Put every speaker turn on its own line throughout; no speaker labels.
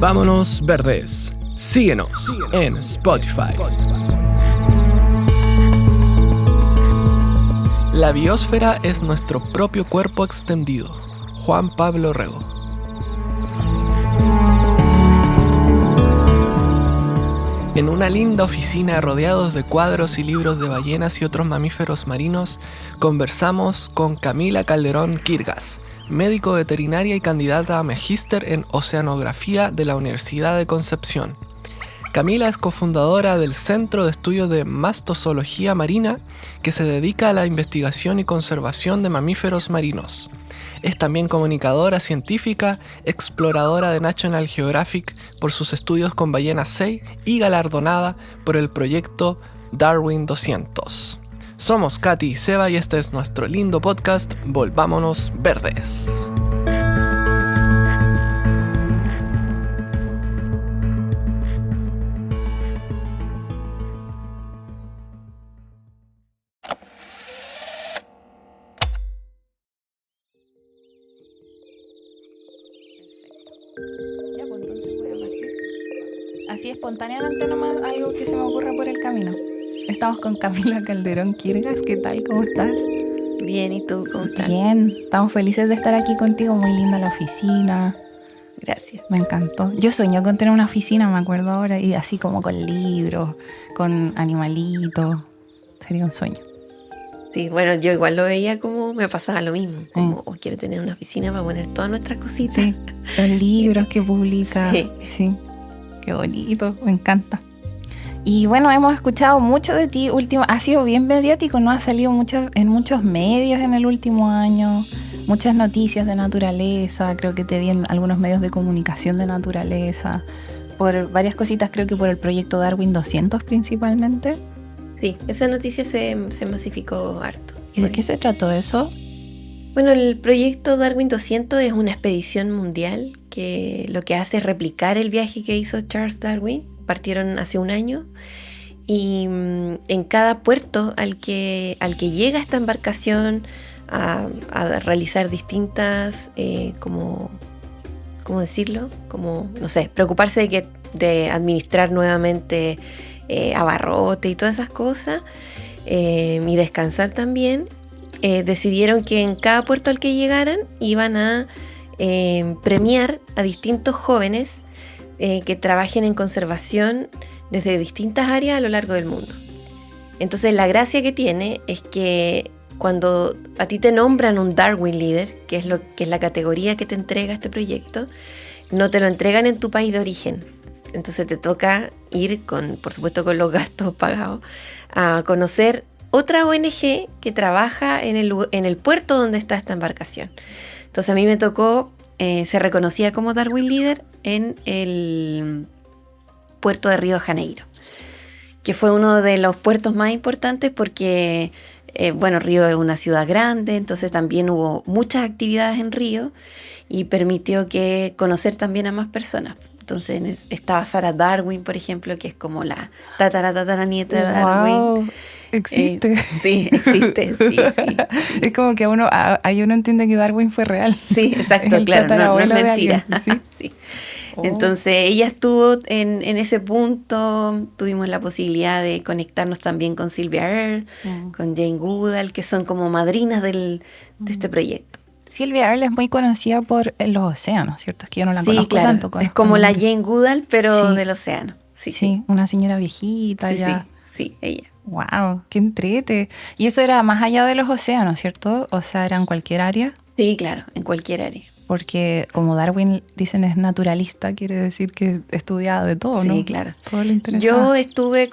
Volvámonos Verdes. Síguenos en Spotify. La biosfera es nuestro propio cuerpo extendido. Juan Pablo Rego. En una linda oficina rodeados de cuadros y libros de ballenas y otros mamíferos marinos, conversamos con Camila Calderón Quirgas, médico veterinaria y candidata a magíster en oceanografía de la Universidad de Concepción. Camila es cofundadora del Centro de Estudios de Mastozoología Marina, que se dedica a la investigación y conservación de mamíferos marinos. Es también comunicadora científica, exploradora de National Geographic por sus estudios con ballenas Sei y galardonada por el proyecto Darwin 200. Somos Katy y Seba y este es nuestro lindo podcast Volvámonos Verdes.
Ya, pues entonces voy a partir. Así espontáneamente nomás algo que se me ocurra por el camino. Estamos con Camila Calderón Quirgas. ¿Qué tal? ¿Cómo estás?
Bien, ¿y tú cómo estás?
Bien, estamos felices de estar aquí contigo. Muy linda la oficina.
Gracias.
Me encantó. Yo sueño con tener una oficina, me acuerdo ahora, y así como con libros, con animalitos. Sería un sueño.
Sí, bueno, yo igual lo veía como me pasaba lo mismo. Como quiero tener una oficina para poner todas nuestras cositas.
Sí, los libros que publica.
Sí.
Qué bonito, me encanta. Y bueno, hemos escuchado mucho de ti último. Ha sido bien mediático, ¿no? Ha salido en muchos medios en el último año. Muchas noticias de naturaleza. Creo que te vi en algunos medios de comunicación de naturaleza. Por varias cositas, creo que por el proyecto Darwin 200 principalmente.
Sí, esa noticia se masificó harto.
¿Y de qué se trató eso?
Bueno, el proyecto Darwin 200 es una expedición mundial que lo que hace es replicar el viaje que hizo Charles Darwin. Partieron hace un año y en cada puerto al que llega esta embarcación a realizar distintas, ¿cómo decirlo? Como, no sé, preocuparse de administrar nuevamente abarrote y todas esas cosas y descansar también. Decidieron que en cada puerto al que llegaran iban a premiar a distintos jóvenes que trabajen en conservación desde distintas áreas a lo largo del mundo. Entonces la gracia que tiene es que cuando a ti te nombran un Darwin Leader, que es la categoría que te entrega este proyecto, no te lo entregan en tu país de origen. Entonces te toca ir, por supuesto con los gastos pagados, a conocer otra ONG que trabaja en el puerto donde está esta embarcación. Entonces a mí me tocó, se reconocía como Darwin Leader en el puerto de Río de Janeiro, que fue uno de los puertos más importantes porque, Río es una ciudad grande, entonces también hubo muchas actividades en Río y permitió conocer también a más personas. Entonces estaba Sarah Darwin, por ejemplo, que es como la tataranieta de Darwin.
Wow. ¿Existe?
Sí, existe, sí.
Es como que ahí uno entiende que Darwin fue real.
Sí, exacto, claro, no es mentira. Sí.
Oh.
Entonces ella estuvo en ese punto, tuvimos la posibilidad de conectarnos también con Sylvia Earle, con Jane Goodall, que son como madrinas de este proyecto.
Sylvia Earle es muy conocida por los océanos, ¿cierto? Es que yo no la conozco
claro,
tanto.
Es como la Jane Goodall, pero del océano.
Sí, una señora viejita ya.
Sí, ella.
Wow, qué entrete. Y eso era más allá de los océanos, ¿cierto? O sea, era en cualquier área.
Sí, claro, en cualquier área.
Porque como Darwin, dicen, es naturalista, quiere decir que estudiaba de todo, ¿no?
Sí, claro.
Todo lo interesante.
Yo estuve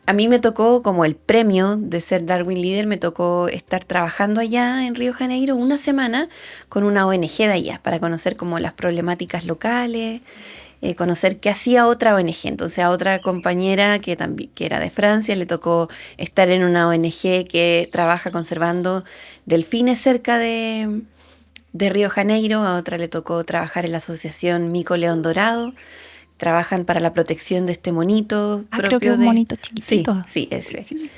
a mí me tocó como el premio de ser Darwin Leader, me tocó estar trabajando allá en Río de Janeiro una semana con una ONG de allá para conocer como las problemáticas locales, conocer qué hacía otra ONG. Entonces a otra compañera que era de Francia le tocó estar en una ONG que trabaja conservando delfines cerca de Río de Janeiro, a otra le tocó trabajar en la asociación Mico León Dorado. Trabajan para la protección de este monito propio.
Creo que es un monito chiquitito.
Sí, ese.
Sí.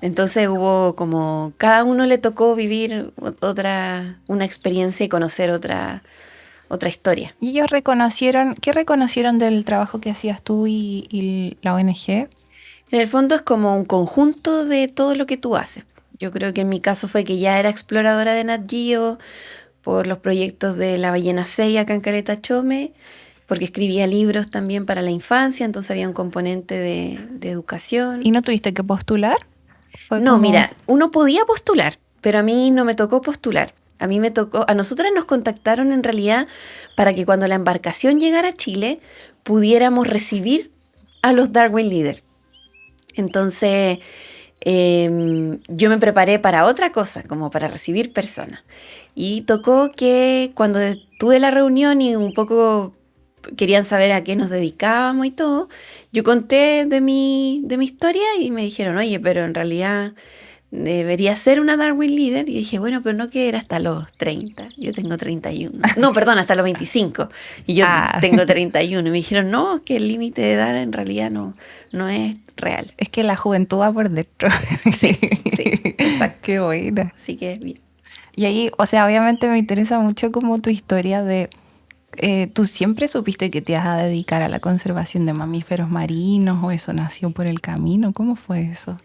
Entonces hubo cada uno le tocó vivir una experiencia y conocer otra historia.
¿Y ellos qué reconocieron del trabajo que hacías tú y la ONG?
En el fondo es como un conjunto de todo lo que tú haces. Yo creo que en mi caso fue que ya era exploradora de Nat Geo por los proyectos de la ballena Sei acá en Caleta Chome, porque escribía libros también para la infancia, entonces había un componente de educación.
¿Y no tuviste que postular?
No, mira, uno podía postular, pero a mí no me tocó postular. A nosotras nos contactaron en realidad para que cuando la embarcación llegara a Chile pudiéramos recibir a los Darwin Leader. Entonces yo me preparé para otra cosa, como para recibir personas. Y tocó que cuando tuve la reunión y un poco querían saber a qué nos dedicábamos y todo, yo conté de mi historia y me dijeron, oye, pero en realidad debería ser una Darwin Leader. Y dije, bueno, pero no que era hasta los 30, yo tengo 31. No, perdón, hasta los 25. Y yo tengo 31. Y me dijeron, no, que el límite de edad en realidad no es real.
Es que la juventud va por dentro.
Sí, exacto.
Qué buena.
Así que bien.
Y ahí, o sea, obviamente me interesa mucho como tu historia de... ¿Tú siempre supiste que te ibas a dedicar a la conservación de mamíferos marinos o eso nació por el camino? ¿Cómo fue eso?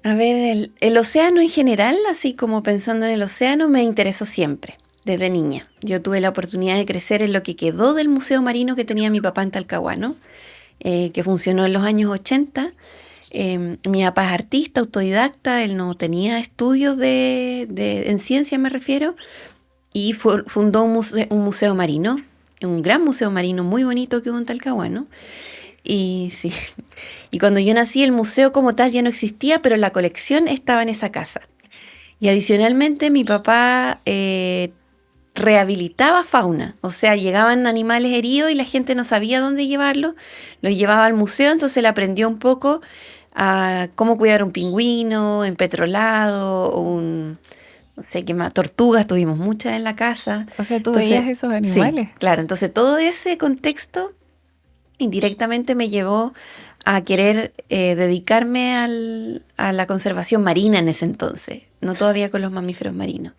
A ver, el océano en general, así como pensando en el océano, me interesó siempre, desde niña. Yo tuve la oportunidad de crecer en lo que quedó del museo marino que tenía mi papá en Talcahuano, que funcionó en los años 80. Mi papá es artista, autodidacta, él no tenía estudios en ciencia, me refiero, y fundó un museo marino, un gran museo marino muy bonito que hubo en Talcahuano. Y sí, y cuando yo nací el museo como tal ya no existía, pero la colección estaba en esa casa. Y adicionalmente mi papá rehabilitaba fauna, o sea, llegaban animales heridos y la gente no sabía dónde llevarlos, los llevaba al museo, entonces él aprendió un poco a cómo cuidar un pingüino, empetrolado, no sé qué más, tortugas, tuvimos muchas en la casa.
O sea, tú veías esos animales.
Sí, claro, entonces todo ese contexto indirectamente me llevó a querer dedicarme a la conservación marina en ese entonces, no todavía con los mamíferos marinos.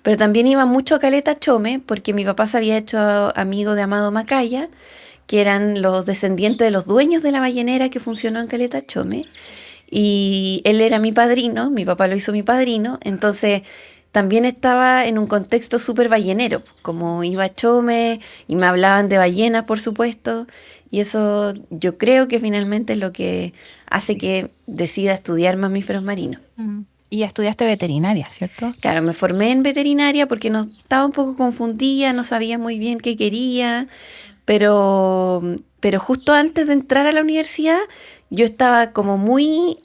Pero también iba mucho a Caleta Chome porque mi papá se había hecho amigo de Amado Macaya, que eran los descendientes de los dueños de la ballenera que funcionó en Caleta Chome. Y él era mi padrino, mi papá lo hizo mi padrino, entonces también estaba en un contexto súper ballenero, como iba a Chome y me hablaban de ballenas, por supuesto, y eso yo creo que finalmente es lo que hace que decida estudiar mamíferos marinos.
Y estudiaste veterinaria, ¿cierto?
Claro, me formé en veterinaria porque no, estaba un poco confundida, no sabía muy bien qué quería, pero justo antes de entrar a la universidad yo estaba como muy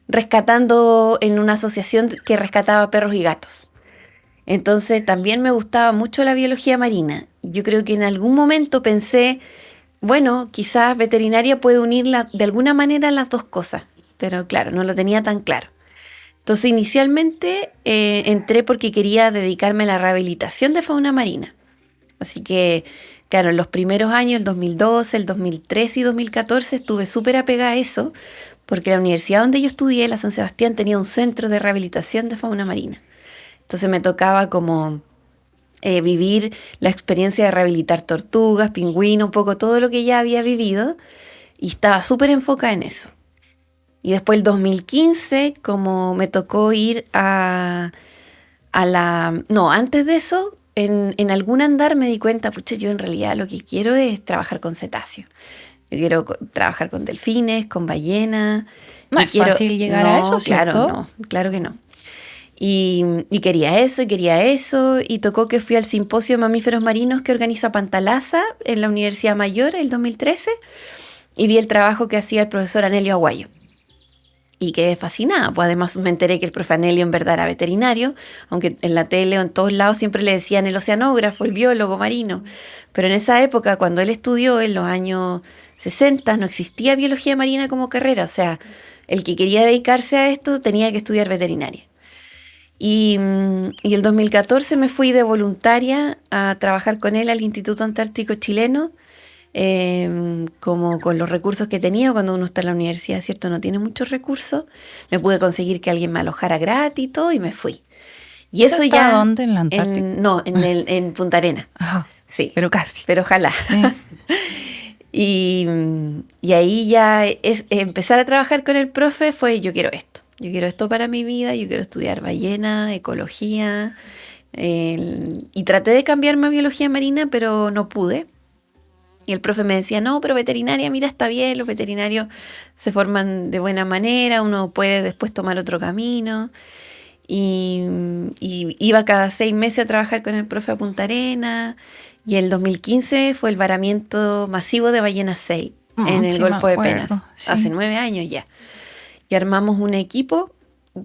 rescatando en una asociación que rescataba perros y gatos. Entonces también me gustaba mucho la biología marina. Yo creo que en algún momento pensé, bueno, quizás veterinaria puede unir de alguna manera las dos cosas, pero claro, no lo tenía tan claro. Entonces inicialmente entré porque quería dedicarme a la rehabilitación de fauna marina. Así que, claro, en los primeros años, el 2012, el 2013 y 2014, estuve súper apegada a eso, porque la universidad donde yo estudié, la San Sebastián, tenía un centro de rehabilitación de fauna marina. Entonces me tocaba como vivir la experiencia de rehabilitar tortugas, pingüinos, un poco todo lo que ya había vivido, y estaba súper enfocada en eso. Y después el 2015, como me tocó ir antes de eso, en algún andar me di cuenta, pucha, yo en realidad lo que quiero es trabajar con cetáceos. Yo quiero trabajar con delfines, con ballenas.
No es fácil llegar a eso, ¿cierto?
Claro, no, claro que no. Y quería eso, y tocó que fui al simposio de mamíferos marinos que organiza Pantalaza en la Universidad Mayor el 2013, y vi el trabajo que hacía el profesor Anelio Aguayo. Y quedé fascinada, pues además me enteré que el profe Anelio en verdad era veterinario, aunque en la tele o en todos lados siempre le decían el oceanógrafo, el biólogo marino. Pero en esa época, cuando él estudió en los años 60, no existía biología marina como carrera, o sea, el que quería dedicarse a esto tenía que estudiar veterinaria. Y el 2014 me fui de voluntaria a trabajar con él al Instituto Antártico Chileno, como con los recursos que tenía. Cuando uno está en la universidad, ¿cierto? No tiene muchos recursos. Me pude conseguir que alguien me alojara gratis y todo, y me fui. Y eso
está
ya...
¿Dónde? ¿En la Antártica?
No, en Punta Arenas.
Ajá,
Sí.
pero casi.
Pero ojalá.
Sí.
Y ahí ya empezar a trabajar con el profe fue, yo quiero esto para mi vida, yo quiero estudiar ballena, ecología, y traté de cambiarme a biología marina, pero no pude. Y el profe me decía, no, pero veterinaria, mira, está bien, los veterinarios se forman de buena manera, uno puede después tomar otro camino. Y iba cada 6 meses a trabajar con el profe a Punta Arenas. Y el 2015 fue el varamiento masivo de ballenas 6 en el
sí,
Golfo
me
de
acuerdo,
Penas.
sí.
Hace 9 años ya. Y armamos un equipo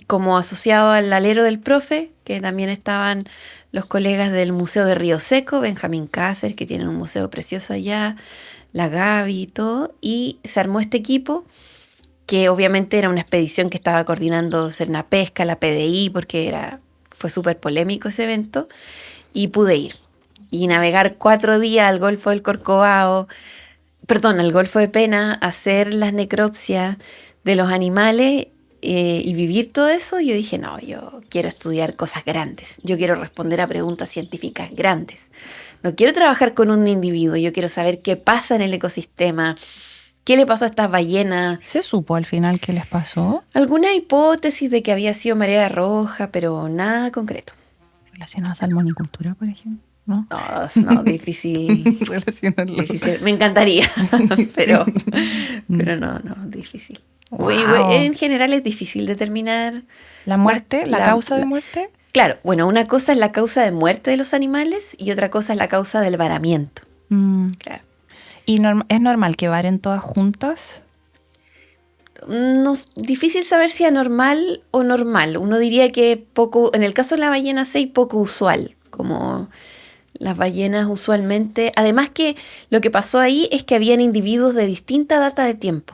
como asociado al alero del profe, que también estaban los colegas del Museo de Río Seco, Benjamín Cáceres, que tienen un museo precioso allá, la Gaby y todo. Y se armó este equipo, que obviamente era una expedición que estaba coordinando Cernapesca, la PDI, porque fue súper polémico ese evento, y pude ir. Y navegar 4 días al Golfo del Corcovado, al Golfo de Penas, hacer las necropsias de los animales y vivir todo eso, yo dije, no, yo quiero estudiar cosas grandes, yo quiero responder a preguntas científicas grandes. No quiero trabajar con un individuo, yo quiero saber qué pasa en el ecosistema, qué le pasó a estas ballenas.
¿Se supo al final qué les pasó?
Alguna hipótesis de que había sido marea roja, pero nada concreto.
Relacionado a salmonicultura, por ejemplo, ¿no?
No, difícil.
Relacionarlo.
Difícil. Me encantaría, pero no, difícil.
Wow.
En general es difícil determinar
¿La muerte? ¿La causa de muerte?
Claro, bueno, una cosa es la causa de muerte de los animales y otra cosa es la causa del varamiento. Claro.
¿Y es normal que varen todas juntas?
No, difícil saber si anormal o normal. Uno diría que poco, en el caso de la ballena 6, poco usual, como las ballenas usualmente. Además que lo que pasó ahí es que habían individuos de distinta data de tiempo.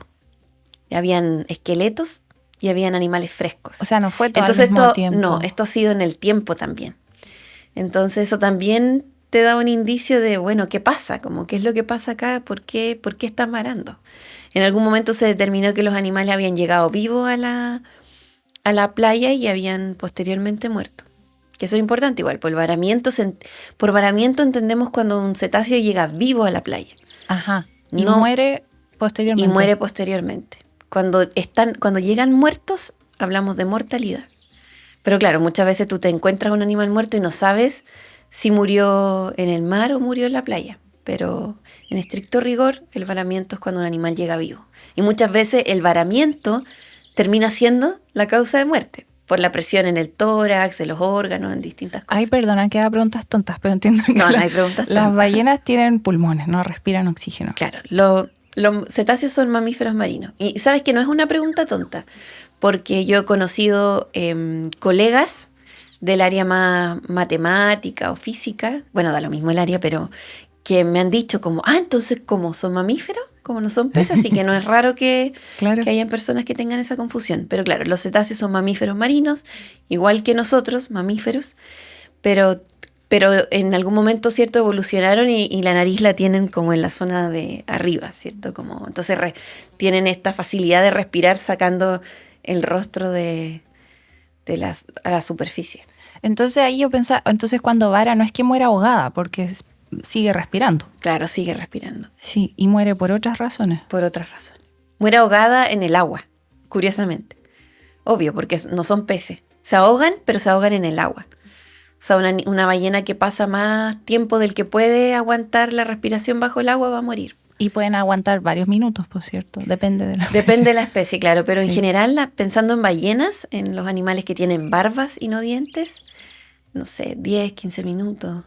Habían esqueletos y habían animales frescos.
O sea, no fue todo
Entonces,
al mismo tiempo.
No, esto ha sido en el tiempo también. Entonces eso también te da un indicio de, bueno, ¿qué pasa? Como, ¿qué es lo que pasa acá? ¿Por qué están varando? En algún momento se determinó que los animales habían llegado vivos a la playa y habían posteriormente muerto. Que eso es importante igual. Por varamiento entendemos cuando un cetáceo llega vivo a la playa.
Ajá. Y
No,
muere posteriormente.
y muere posteriormente. Cuando llegan muertos, hablamos de mortalidad. Pero claro, muchas veces tú te encuentras un animal muerto y no sabes si murió en el mar o murió en la playa. Pero en estricto rigor, el varamiento es cuando un animal llega vivo. Y muchas veces el varamiento termina siendo la causa de muerte, por la presión en el tórax, en los órganos, en distintas cosas.
Ay, perdona que haga preguntas tontas, pero entiendo que
No hay preguntas tontas.
Las ballenas tienen pulmones, no respiran oxígeno.
Claro, los cetáceos son mamíferos marinos. Y sabes que no es una pregunta tonta, porque yo he conocido colegas del área más matemática o física, bueno, da lo mismo el área, pero que me han dicho como, entonces, ¿cómo son mamíferos? Como no son peces, así que no es raro que hayan personas que tengan esa confusión. Pero claro, los cetáceos son mamíferos marinos, igual que nosotros, mamíferos, pero en algún momento, ¿cierto?, evolucionaron y la nariz la tienen como en la zona de arriba, ¿cierto? Como, entonces tienen esta facilidad de respirar sacando el rostro a la superficie.
Entonces ahí yo pensaba, entonces cuando vara no es que muera ahogada, porque sigue respirando.
Claro, sigue respirando.
Sí, y muere por otras razones.
Por otras razones. Muere ahogada en el agua, curiosamente. Obvio, porque no son peces. Se ahogan, pero se ahogan en el agua. O sea, una ballena que pasa más tiempo del que puede aguantar la respiración bajo el agua va a morir.
Y pueden aguantar varios minutos, por cierto. Depende de la especie.
Depende de la especie, claro. Pero
sí.
En general, pensando en ballenas, en los animales que tienen barbas y no dientes, no sé, 10, 15 minutos.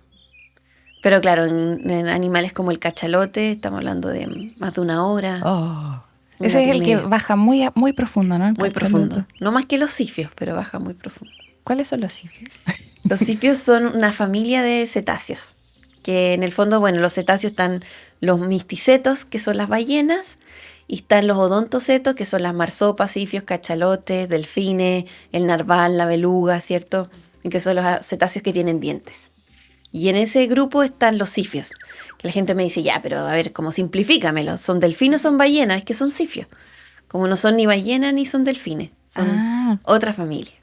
Pero claro, en animales como el cachalote, estamos hablando de más de 1 hora.
Oh. Ese es el que baja muy, muy profundo, ¿no?
Muy profundo. No más que los sifios, pero baja muy profundo.
¿Cuáles son los sifios?
Los sifios son una familia de cetáceos, que en el fondo, bueno, los cetáceos están los misticetos, que son las ballenas, y están los odontocetos, que son las marsopas, sifios, cachalotes, delfines, el narval, la beluga, ¿cierto? Y que son los cetáceos que tienen dientes. Y en ese grupo están los sifios, que la gente me dice, ya, pero a ver, ¿cómo simplifícamelo? ¿Son delfines o son ballenas? Es que son sifios. Como no son ni ballenas ni son delfines, son otra familia.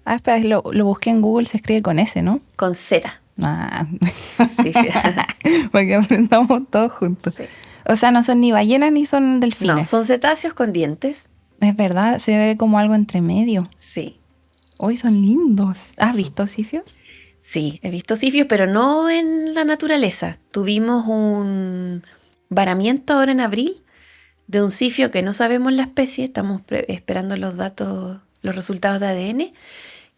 Ah, espera, lo busqué en Google, se escribe con S, ¿no?
Con Z.
Ah,
Sí.
para que aprendamos todos juntos.
Sí.
O sea, no son ni ballenas ni son delfines.
No, son cetáceos con dientes.
Es verdad, se ve como algo entre medio.
Sí.
Hoy son lindos. ¿Has visto sifios?
Sí, he visto sifios, pero no en la naturaleza. Tuvimos un varamiento ahora en abril de un sifio que no sabemos la especie, estamos esperando los datos, los resultados de ADN,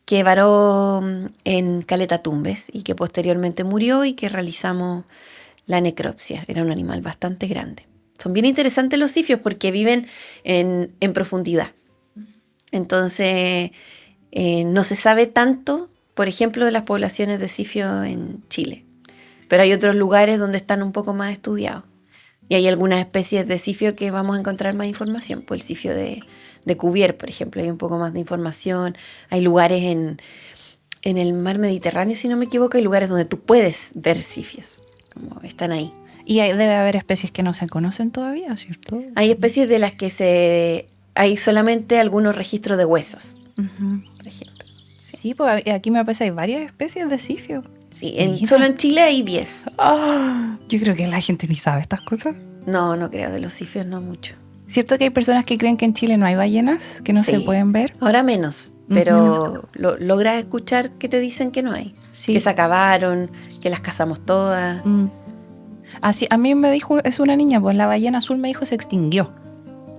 que varó en Caleta Tumbes y que posteriormente murió y que realizamos la necropsia. Era un animal bastante grande. Son bien interesantes los sifios porque viven en profundidad. Entonces, no se sabe tanto, por ejemplo, de las poblaciones de sifio en Chile. Pero hay otros lugares donde están un poco más estudiados. Y hay algunas especies de sifio que vamos a encontrar más información. Pues el sifio de Cuvier, por ejemplo, hay un poco más de información. Hay lugares en el mar Mediterráneo, si no me equivoco, hay lugares donde tú puedes ver sifios, como están ahí.
Y debe haber especies que no se conocen todavía, ¿cierto?
Hay especies de las que hay solamente algunos registros de huesos, por ejemplo.
Sí, pues aquí me parece que hay varias especies de sifio.
Sí,
Mira.
solo en Chile hay 10.
Yo creo que la gente ni sabe estas cosas.
No creo, de los sifios no mucho.
¿Cierto que hay personas que creen que en Chile no hay ballenas, que no
Sí.
se pueden ver?
Ahora menos, pero logras escuchar que te dicen que no hay.
Sí.
Que se acabaron, que las cazamos todas.
Así, a mí me dijo, es una niña, pues la ballena azul me dijo se extinguió.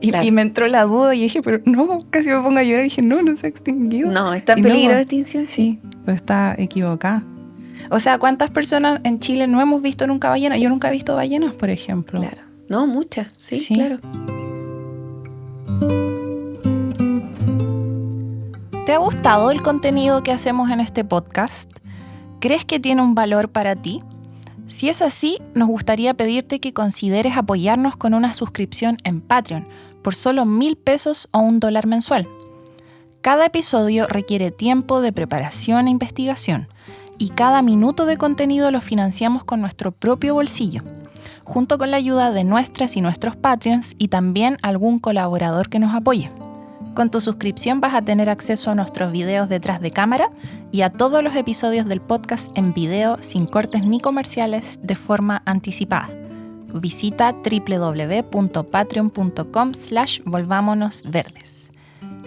Claro.
Y me entró la duda y dije, pero no, casi me pongo a llorar y dije, no se ha extinguido.
No, está en
Y no,
peligro de extinción.
Sí, pues está equivocada. O sea, ¿cuántas personas en Chile no hemos visto nunca ballenas? Yo nunca he visto ballenas, por ejemplo.
Claro. No, muchas, sí,
Sí.
claro.
¿Te ha gustado el contenido que hacemos en este podcast? ¿Crees que tiene un valor para ti? Si es así, nos gustaría pedirte que consideres apoyarnos con una suscripción en Patreon por solo 1,000 pesos o $1 mensual. Cada episodio requiere tiempo de preparación e investigación y cada minuto de contenido lo financiamos con nuestro propio bolsillo, junto con la ayuda de nuestras y nuestros Patreons y también algún colaborador que nos apoye. Con tu suscripción vas a tener acceso a nuestros videos detrás de cámara y a todos los episodios del podcast en video sin cortes ni comerciales de forma anticipada. Visita www.patreon.com/volvámonosverdes.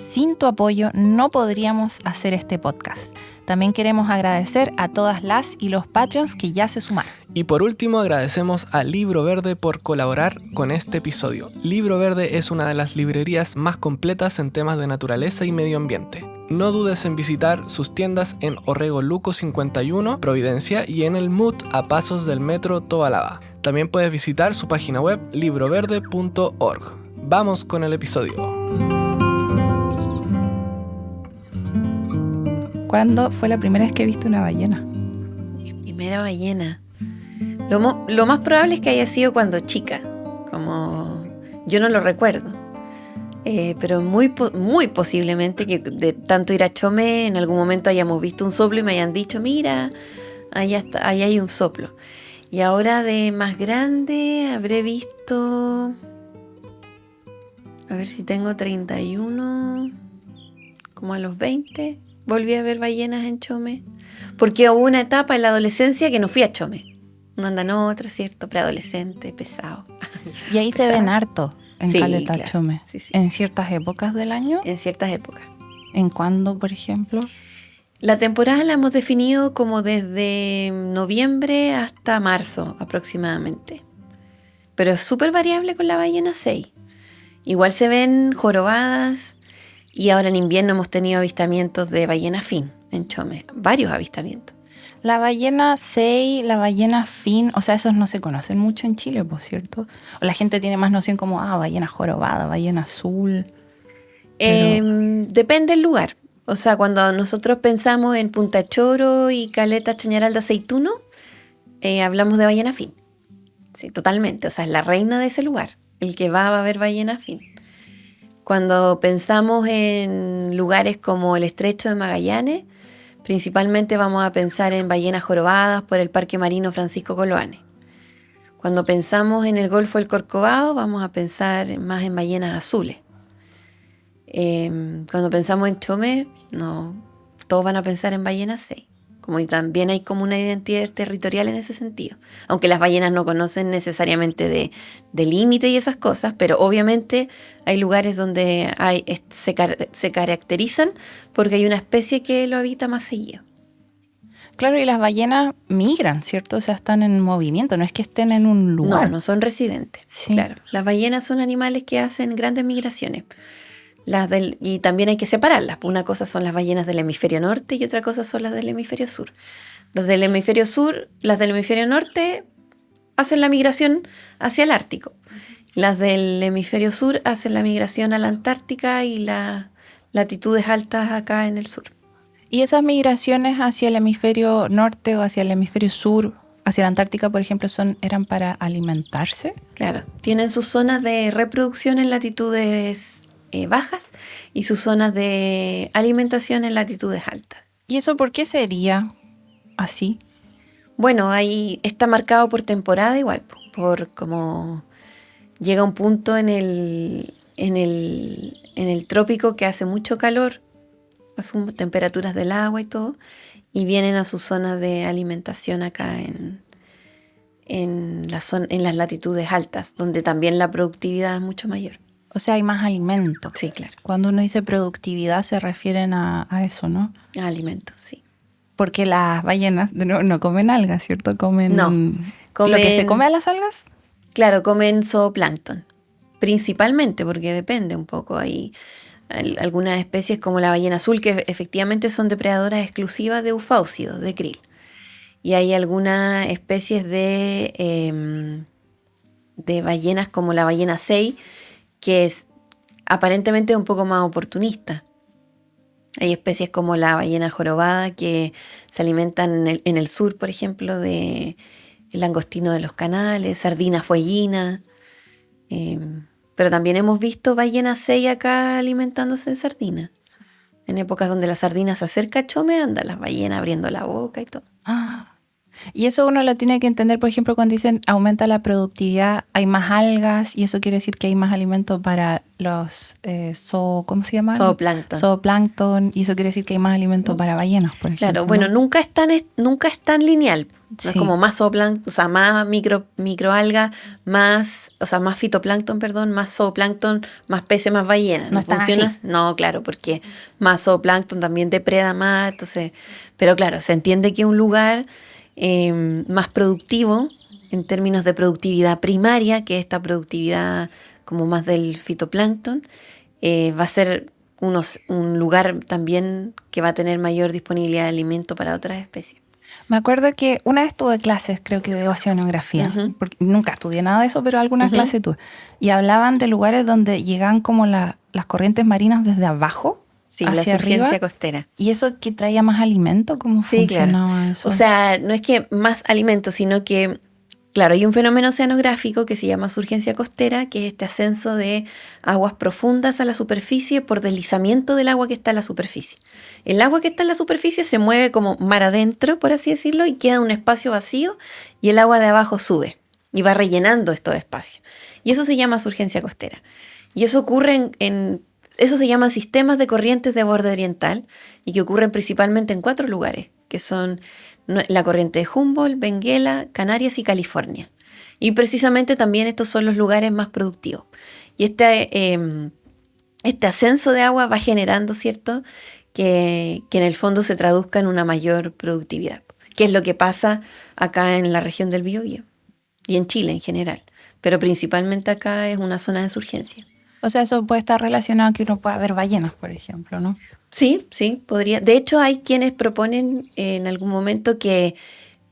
Sin tu apoyo no podríamos hacer este podcast. También queremos agradecer a todas las y los Patreons que ya se sumaron.
Y por último agradecemos a Libro Verde por colaborar con este episodio. Libro Verde es una de las librerías más completas en temas de naturaleza y medio ambiente. No dudes en visitar sus tiendas en Orrego Luco 51, Providencia, y en el MUT a pasos del metro Tobalaba. También puedes visitar su página web libroverde.org. Vamos con el episodio.
¿Cuándo fue la primera vez que viste una ballena?
Mi primera ballena. Lo más probable es que haya sido cuando chica. Como yo no lo recuerdo. Pero muy posiblemente que de tanto ir a Chome en algún momento hayamos visto un soplo y me hayan dicho, mira, allá hay un soplo. Y ahora de más grande habré visto, a ver si tengo 31, como a los 20, volví a ver ballenas en Chome. Porque hubo una etapa en la adolescencia que no fui a Chome. Uno anda en otra, ¿cierto? Preadolescente, pesado.
Y ahí se ven harto en
Sí,
Caleta
claro.
Chome.
Sí, sí.
¿En ciertas épocas del año?
En ciertas épocas.
¿En cuándo, por ejemplo?
La temporada la hemos definido como desde noviembre hasta marzo aproximadamente. Pero es súper variable con la ballena 6. Igual se ven jorobadas y ahora en invierno hemos tenido avistamientos de ballena fin en Chome. Varios avistamientos.
La ballena 6, la ballena fin, o sea, esos no se conocen mucho en Chile, por cierto. O la gente tiene más noción como, ballena jorobada, ballena azul.
Depende del lugar. O sea, cuando nosotros pensamos en Punta Choro y Caleta Chañaral de Aceituno, hablamos de ballena fin. Sí, totalmente. O sea, es la reina de ese lugar. El que va a ver ballena fin. Cuando pensamos en lugares como el Estrecho de Magallanes, principalmente vamos a pensar en ballenas jorobadas por el Parque Marino Francisco Coloane. Cuando pensamos en el Golfo del Corcovado, vamos a pensar más en ballenas azules. Cuando pensamos en Chome, no, todos van a pensar en ballenas 6. Como y también hay como una identidad territorial en ese sentido. Aunque las ballenas no conocen necesariamente de límite y esas cosas, pero obviamente hay lugares donde se caracterizan porque hay una especie que lo habita más seguido.
Claro, y las ballenas migran, ¿cierto? O sea, están en movimiento, no es que estén en un lugar.
No son residentes.
Sí.
Claro, las ballenas son animales que hacen grandes migraciones. Y también hay que separarlas. Una cosa son las ballenas del hemisferio norte y otra cosa son las del hemisferio sur. Las del hemisferio norte hacen la migración hacia el Ártico. Las del hemisferio sur hacen la migración a la Antártica y las latitudes altas acá en el sur.
¿Y esas migraciones hacia el hemisferio norte o hacia el hemisferio sur, hacia la Antártica, por ejemplo, eran para alimentarse?
Claro, tienen sus zonas de reproducción en latitudes bajas y sus zonas de alimentación en latitudes altas.
¿Y eso por qué sería así?
Bueno, ahí está marcado por temporada igual, por como llega un punto en el trópico que hace mucho calor, asumo temperaturas del agua y todo, y vienen a sus zonas de alimentación acá en las latitudes altas, donde también la productividad es mucho mayor.
O sea, hay más alimento.
Sí, claro.
Cuando uno dice productividad se refieren a eso, ¿no?
Alimentos, sí.
Porque las ballenas no comen algas, ¿cierto? ¿Lo que se come a las algas?
Claro, comen zooplancton. Principalmente, porque depende un poco. Hay algunas especies como la ballena azul que efectivamente son depredadoras exclusivas de eufausidos, de krill. Y hay algunas especies de ballenas como la ballena 6 que es aparentemente un poco más oportunista. Hay especies como la ballena jorobada que se alimentan en el sur, por ejemplo, de el langostino de los canales, sardina fueguina. Pero también hemos visto ballenas 6 acá alimentándose de sardina. En épocas donde la sardina se acerca a Chome, andan las ballenas abriendo la boca y todo.
Ah. Y eso uno lo tiene que entender, por ejemplo, cuando dicen aumenta la productividad, hay más algas y eso quiere decir que hay más alimento para los ¿cómo se llama?
Zooplancton.
Zooplancton, y eso quiere decir que hay más alimento para ballenas, por ejemplo.
Claro, bueno,
¿no?
nunca es tan lineal. No
Sí.
es como más zooplancton, o sea, más microalga, más fitoplancton, perdón, más zooplancton, más peces, más ballenas.
No están
funciona
así.
No, claro, porque más zooplancton también depreda más, entonces, pero claro, se entiende que un lugar más productivo en términos de productividad primaria, que esta productividad como más del fitoplancton, va a ser un lugar también que va a tener mayor disponibilidad de alimento para otras especies.
Me acuerdo que una vez tuve clases, creo que de oceanografía, porque nunca estudié nada de eso, pero algunas clases tuve. Y hablaban de lugares donde llegaban como las corrientes marinas desde abajo.
Sí, la
hacia
surgencia
arriba.
costera.
¿Y eso que traía más alimento? ¿Cómo
Sí,
funcionaba
claro.
eso?
O sea, no es que más alimento, sino que, claro, hay un fenómeno oceanográfico que se llama surgencia costera, que es este ascenso de aguas profundas a la superficie por deslizamiento del agua que está en la superficie. El agua que está en la superficie se mueve como mar adentro, por así decirlo, y queda un espacio vacío y el agua de abajo sube y va rellenando estos espacios. Y eso se llama surgencia costera. Y eso ocurre eso se llama sistemas de corrientes de borde oriental y que ocurren principalmente en 4 lugares, que son la corriente de Humboldt, Benguela, Canarias y California. Y precisamente también estos son los lugares más productivos. Y este ascenso de agua va generando, ¿cierto?, que en el fondo se traduzca en una mayor productividad, que es lo que pasa acá en la región del Biobío y en Chile en general. Pero principalmente acá es una zona de surgencia.
O sea, eso puede estar relacionado a que uno pueda ver ballenas, por ejemplo, ¿no?
Sí, podría. De hecho, hay quienes proponen en algún momento que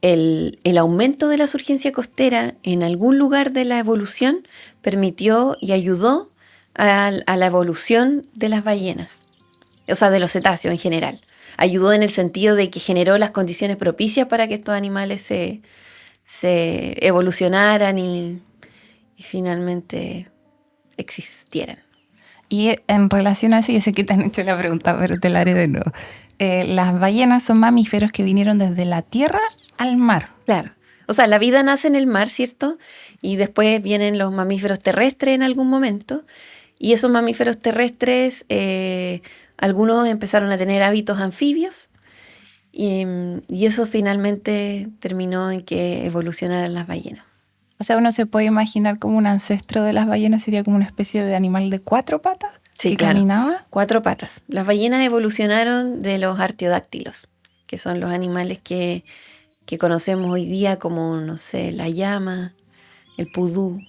el aumento de la surgencia costera en algún lugar de la evolución permitió y ayudó a la evolución de las ballenas, o sea, de los cetáceos en general. Ayudó en el sentido de que generó las condiciones propicias para que estos animales se evolucionaran y finalmente existieran.
Y en relación a eso, yo sé que te han hecho la pregunta, pero te la haré de nuevo. Las ballenas son mamíferos que vinieron desde la tierra al mar.
Claro. O sea, la vida nace en el mar, ¿cierto? Y después vienen los mamíferos terrestres en algún momento. Y esos mamíferos terrestres, Algunos empezaron a tener hábitos anfibios y eso finalmente terminó en que evolucionaran las ballenas.
O sea, uno se puede imaginar como un ancestro de las ballenas, sería como una especie de animal de 4 patas
Sí,
que
claro.
caminaba.
4 patas. Las ballenas evolucionaron de los artiodáctilos, que son los animales que conocemos hoy día como, no sé, la llama, el pudú.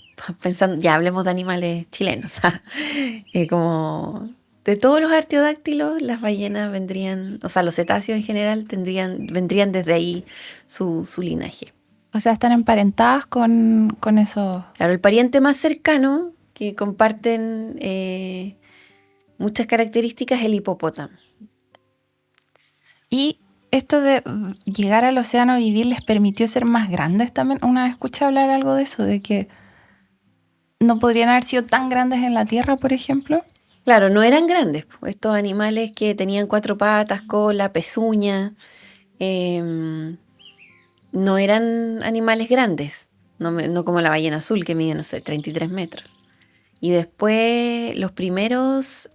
Pensando, ya hablemos de animales chilenos. Como de todos los artiodáctilos, las ballenas vendrían, o sea, los cetáceos en general vendrían desde ahí su linaje.
O sea, están emparentadas con eso.
Claro, el pariente más cercano que comparten muchas características es el hipopótamo.
Y esto de llegar al océano a vivir les permitió ser más grandes también. Una vez escuché hablar algo de eso, de que no podrían haber sido tan grandes en la Tierra, por ejemplo.
Claro, no eran grandes, estos animales que tenían 4 patas, cola, pezuña, no eran animales grandes, no como la ballena azul que mide, no sé, 33 metros. Y después los primeros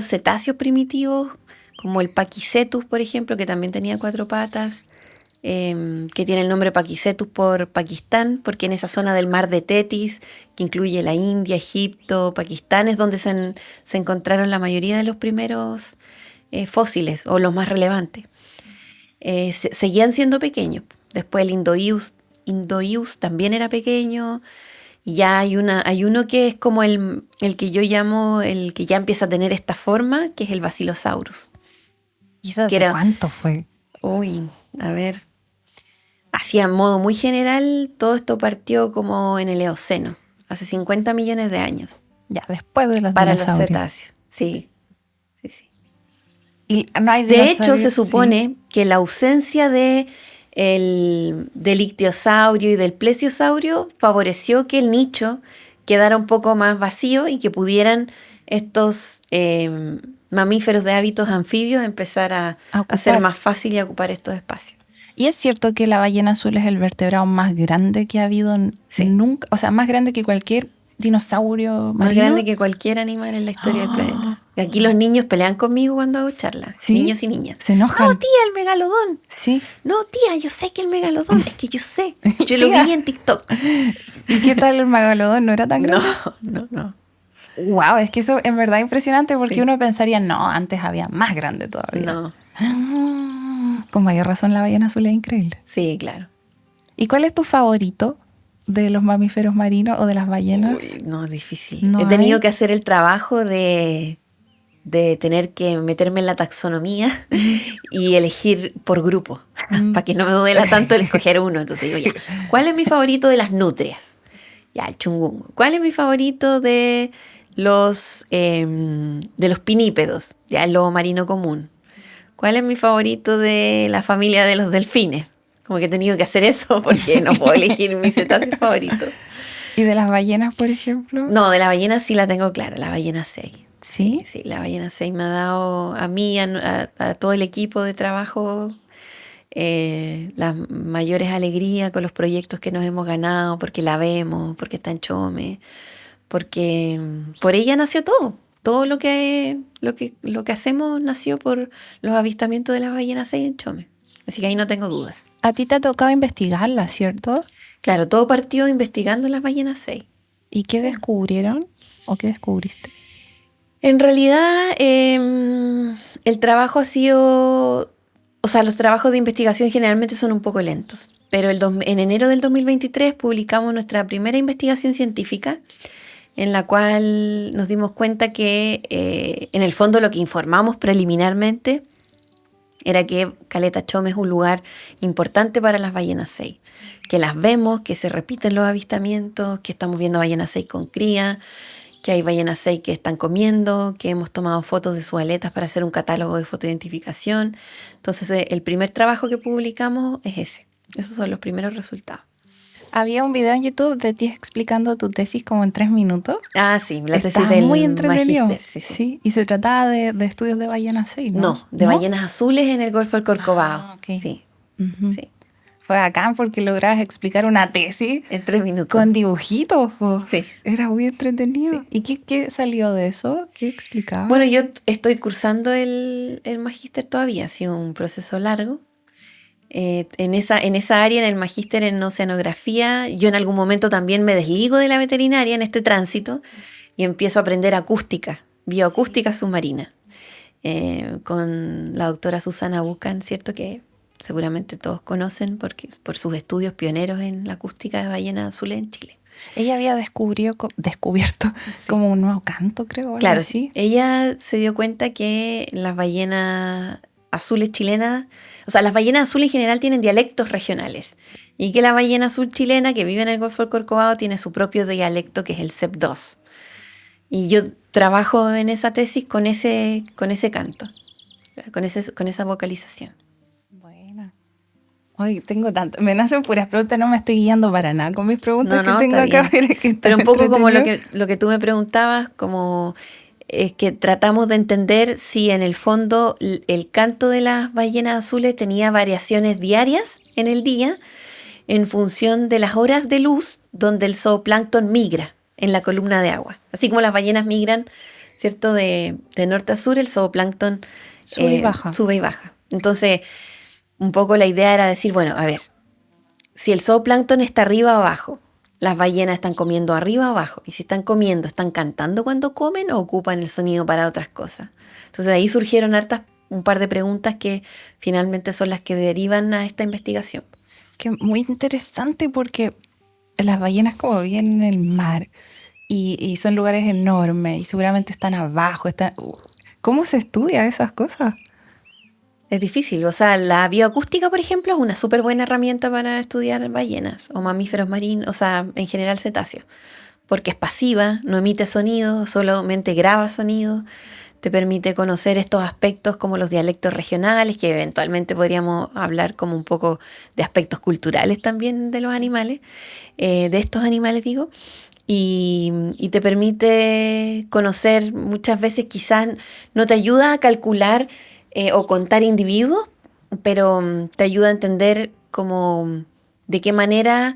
cetáceos primitivos, como el Pakicetus, por ejemplo, que también tenía 4 patas, que tiene el nombre Pakicetus por Pakistán, porque en esa zona del mar de Tetis, que incluye la India, Egipto, Pakistán, es donde se encontraron la mayoría de los primeros fósiles, o los más relevantes. Seguían siendo pequeños. Después el Indoius también era pequeño. Y ya hay uno que es como el que yo llamo el que ya empieza a tener esta forma, que es el Basilosaurus.
¿Y eso hace cuánto fue?
Uy, a ver. Así a modo muy general, todo esto partió como en el Eoceno, hace 50 millones de años.
Ya, después de los
para
dinosaurios.
los cetáceos, sí.
Y no hay
De hecho, se
dinosaurios,
supone que la ausencia del ictiosaurio y del plesiosaurio favoreció que el nicho quedara un poco más vacío y que pudieran estos mamíferos de hábitos anfibios empezar a ser más fácil y a ocupar estos espacios.
¿Y es cierto que la ballena azul es el vertebrado más grande que ha habido nunca? O sea, más grande que cualquier dinosaurio
Más
marino.
grande que cualquier animal en la historia del planeta. Y aquí los niños pelean conmigo cuando hago charlas.
¿Sí?
Niños y niñas.
Se enojan.
No, tía, el megalodón.
Sí.
No, tía, yo sé que el megalodón. Es que yo sé. Yo lo vi en TikTok.
¿Y qué tal el megalodón? ¿No era tan grande?
No.
Wow, es que eso en verdad es impresionante porque
Sí.
uno pensaría, no, antes había más grande todavía.
No.
Con mayor razón la ballena azul es increíble.
Sí, claro.
¿Y cuál es tu favorito de los mamíferos marinos o de las ballenas?
Uy, no, es difícil.
¿No
He tenido
hay?
que hacer el trabajo de tener que meterme en la taxonomía y elegir por grupo, para que no me duela tanto el escoger uno. Entonces digo, ya, ¿cuál es mi favorito de las nutrias? Ya, el chungungo. ¿Cuál es mi favorito de los pinípedos? Ya, el lobo marino común. ¿Cuál es mi favorito de la familia de los delfines? Como que he tenido que hacer eso porque no puedo elegir mi cetáceo favorito.
¿Y de las ballenas, por ejemplo?
No, de la ballena sí la tengo clara, la ballena 6.
¿Sí?
Sí, la ballena 6 me ha dado a mí, a todo el equipo de trabajo, las mayores alegrías con los proyectos que nos hemos ganado, porque la vemos, porque está en Chome, porque por ella nació todo. Todo lo que hacemos nació por los avistamientos de la ballena 6 en Chome. Así que ahí no tengo dudas.
A ti te ha tocado investigarla, ¿cierto?
Claro, todo partió investigando las ballenas 6.
¿Y qué descubrieron o qué descubriste?
En realidad, el trabajo ha sido... O sea, los trabajos de investigación generalmente son un poco lentos. Pero en enero del 2023 publicamos nuestra primera investigación científica, en la cual nos dimos cuenta que, en el fondo, lo que informamos preliminarmente era que Caleta Chome es un lugar importante para las ballenas 6. Que las vemos, que se repiten los avistamientos, que estamos viendo ballenas 6 con cría, que hay ballenas 6 que están comiendo, que hemos tomado fotos de sus aletas para hacer un catálogo de fotoidentificación. Entonces, el primer trabajo que publicamos es ese. Esos son los primeros resultados.
Había un video en YouTube de ti explicando tu tesis como en 3 minutos.
Ah, sí, la tesis
Estaba
del
muy entretenido.
magíster. Sí.
Y se trataba de estudios de ballenas 6, ¿no?
No, de ballenas azules en el Golfo del Corcovado.
Ah, ok.
Sí,
Ujú.
sí.
Fue bacán porque lograbas explicar una tesis
En 3 minutos.
con dibujitos. Po.
Sí.
Era muy entretenido.
Sí.
¿Y qué salió de eso? ¿Qué explicaba?
Bueno, yo estoy cursando el magíster todavía, ha sido un proceso largo. En esa área, en el magíster en oceanografía, yo en algún momento también me desligo de la veterinaria en este tránsito y empiezo a aprender acústica, bioacústica submarina, con la doctora Susana Buchan, ¿cierto? Que seguramente todos conocen por sus estudios pioneros en la acústica de ballenas azules en Chile.
Ella había descubierto
Sí.
como un nuevo canto, creo. Algo
Claro,
así.
ella se dio cuenta que las ballenas azules chilenas, o sea, las ballenas azules en general tienen dialectos regionales y que la ballena azul chilena que vive en el Golfo del Corcovado tiene su propio dialecto que es el CEP2. Y yo trabajo en esa tesis con ese canto, con esa vocalización.
Buena. Hoy tengo tanto. Me nacen puras preguntas, no me estoy guiando para nada con mis preguntas
No,
que tengo
está
acá.
bien.
Pero, es que
Pero un poco como
entretenido.
lo que tú me preguntabas, como es que tratamos de entender si en el fondo el canto de las ballenas azules tenía variaciones diarias en el día en función de las horas de luz donde el zooplancton migra en la columna de agua. Así como las ballenas migran, ¿cierto? De norte a sur, el zooplancton
Sube y baja.
sube y baja. Entonces, un poco la idea era decir, bueno, a ver, si el zooplancton está arriba o abajo, las ballenas están comiendo arriba o abajo, y si están comiendo, ¿están cantando cuando comen o ocupan el sonido para otras cosas? Entonces de ahí surgieron un par de preguntas que finalmente son las que derivan a esta investigación.
Que muy interesante porque las ballenas como viven en el mar y son lugares enormes y seguramente están abajo. ¿Cómo se estudia esas cosas?
Es difícil, o sea, la bioacústica, por ejemplo, es una súper buena herramienta para estudiar ballenas o mamíferos marinos, o sea, en general cetáceos, porque es pasiva, no emite sonido, solamente graba sonido, te permite conocer estos aspectos como los dialectos regionales, que eventualmente podríamos hablar como un poco de aspectos culturales también de los animales, de estos animales digo, y te permite conocer muchas veces, quizás no te ayuda a calcular o contar individuos, pero te ayuda a entender cómo, de qué manera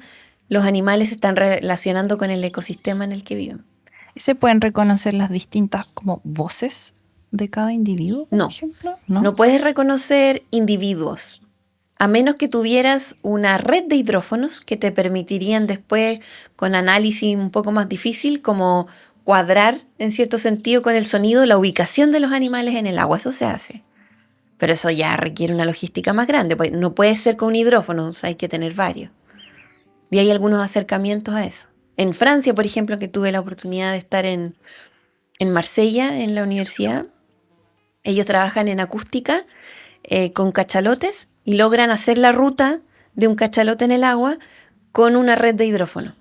los animales se están relacionando con el ecosistema en el que viven.
¿Se pueden reconocer las distintas como voces de cada individuo, por
No.
ejemplo?
No puedes reconocer individuos, a menos que tuvieras una red de hidrófonos que te permitirían después, con análisis un poco más difícil, como cuadrar, en cierto sentido, con el sonido, la ubicación de los animales en el agua. Eso se hace. Pero eso ya requiere una logística más grande, pues no puede ser con un hidrófono, o sea, hay que tener varios. Y hay algunos acercamientos a eso. En Francia, por ejemplo, que tuve la oportunidad de estar en Marsella, en la universidad, ellos trabajan en acústica con cachalotes y logran hacer la ruta de un cachalote en el agua con una red de hidrófono.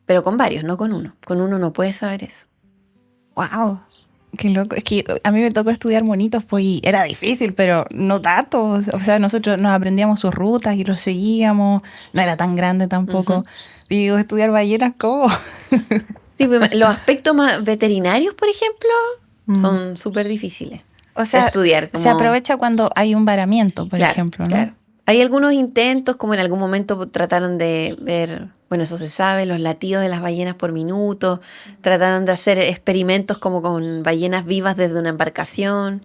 Pero con varios, no con uno. Con uno no puedes saber eso.
¡Wow! Qué loco. Es que a mí me tocó estudiar monitos, pues, y era difícil, pero no tanto. O sea, nosotros nos aprendíamos sus rutas y los seguíamos. No era tan grande tampoco.
Ujú.
Y digo, estudiar ballenas, ¿cómo?
Sí, pues, los aspectos más veterinarios, por ejemplo, son súper difíciles.
O sea,
de estudiar.
se aprovecha cuando hay un varamiento, por ejemplo, ¿no?
Claro. Hay algunos intentos, como en algún momento trataron de ver, bueno, eso se sabe, los latidos de las ballenas por minuto. Trataron de hacer experimentos como con ballenas vivas desde una embarcación.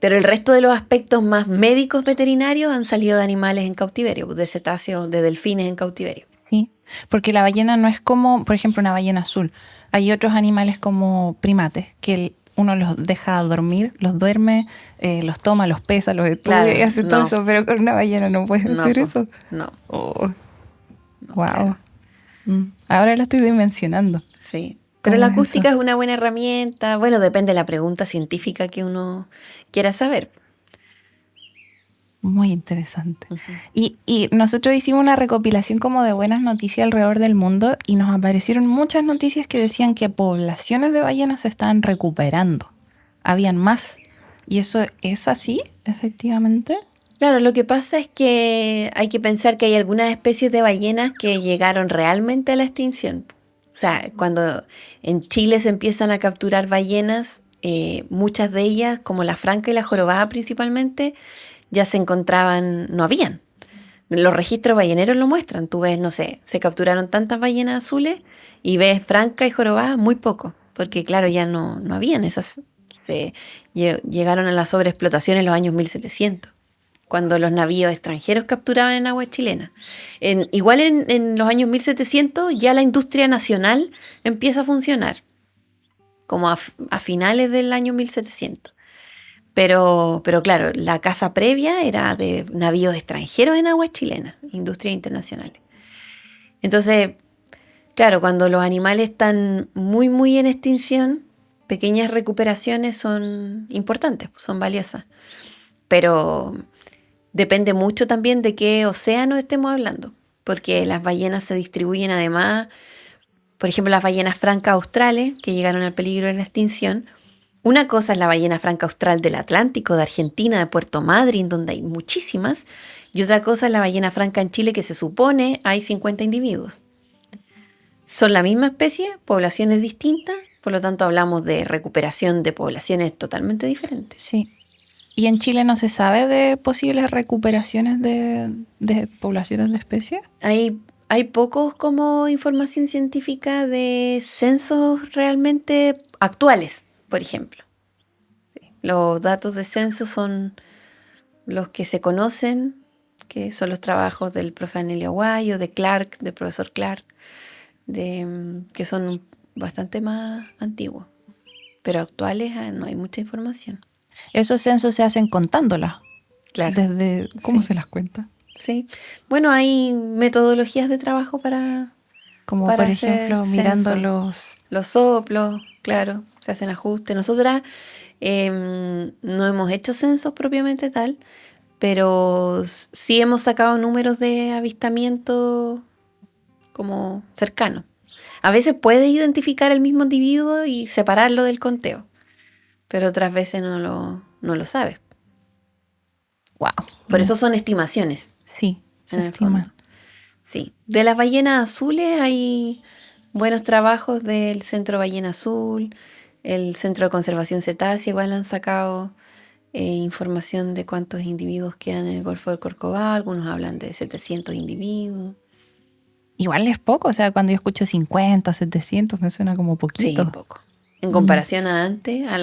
Pero el resto de los aspectos más médicos veterinarios han salido de animales en cautiverio, de cetáceos, de delfines en cautiverio.
Sí, porque la ballena no es como, por ejemplo, una ballena azul. Hay otros animales como primates que uno los deja dormir, los duerme, los toma, los pesa, los estudia
Claro,
y hace todo
no.
eso, pero con una ballena no puedes
No,
hacer
po,
eso.
No.
Oh,
no,
wow.
claro.
Ahora lo estoy dimensionando.
Sí. Pero
¿Cómo
la
es
acústica
eso?
es una buena herramienta. Bueno, depende de la pregunta científica que uno quiera saber.
Muy interesante. Y nosotros hicimos una recopilación como de buenas noticias alrededor del mundo y nos aparecieron muchas noticias que decían que poblaciones de ballenas se estaban recuperando. Habían más. ¿Y eso es así, efectivamente?
Claro, lo que pasa es que hay que pensar que hay algunas especies de ballenas que llegaron realmente a la extinción. O sea, cuando en Chile se empiezan a capturar ballenas, muchas de ellas, como la franca y la jorobada principalmente, ya se encontraban, no habían. Los registros balleneros lo muestran. Tú ves, no sé, se capturaron tantas ballenas azules y ves franca y jorobada muy poco, porque claro, ya no habían esas. Llegaron a la sobreexplotación en los años 1700, cuando los navíos extranjeros capturaban en aguas chilenas. Igual en los años 1700 ya la industria nacional empieza a funcionar, como a finales del año 1700. Pero claro, la caza previa era de navíos extranjeros en aguas chilenas, industrias internacionales. Entonces, claro, cuando los animales están muy, muy en extinción, pequeñas recuperaciones son importantes, son valiosas. Pero depende mucho también de qué océano estemos hablando, porque las ballenas se distribuyen además, por ejemplo, las ballenas francas australes, que llegaron al peligro de la extinción. Una cosa es la ballena franca austral del Atlántico, de Argentina, de Puerto Madryn, donde hay muchísimas, y otra cosa es la ballena franca en Chile, que se supone hay 50 individuos. Son la misma especie, poblaciones distintas, por lo tanto hablamos de recuperación de poblaciones totalmente diferentes.
Sí. ¿Y en Chile no se sabe de posibles recuperaciones de poblaciones de especies?
Hay pocos como información científica de censos realmente actuales, por ejemplo. Sí. Los datos de censo son los que se conocen, que son los trabajos del profe Anelio Aguayo, de Clark, del profesor Clark, que son bastante más antiguos. Pero actuales no hay mucha información.
Esos censos se hacen contándolas.
Claro.
¿Cómo
Sí.
se las cuenta?
Sí. Bueno, hay metodologías de trabajo para
Como por ejemplo, mirando
los soplos, claro, se hacen ajustes. Nosotras no hemos hecho censos propiamente tal, pero sí hemos sacado números de avistamiento como cercanos. A veces puedes identificar al mismo individuo y separarlo del conteo, pero otras veces no lo sabes.
Wow.
Por eso son estimaciones.
Sí,
en
se
el fondo.
estima.
Sí. De las ballenas azules hay buenos trabajos del Centro Ballena Azul, el Centro de Conservación Cetácea, igual han sacado información de cuántos individuos quedan en el Golfo del Corcovado. Algunos hablan de 700 individuos.
Igual es poco, o sea, cuando yo escucho 50, 700 me suena como poquito.
Sí, poco. En comparación a antes, a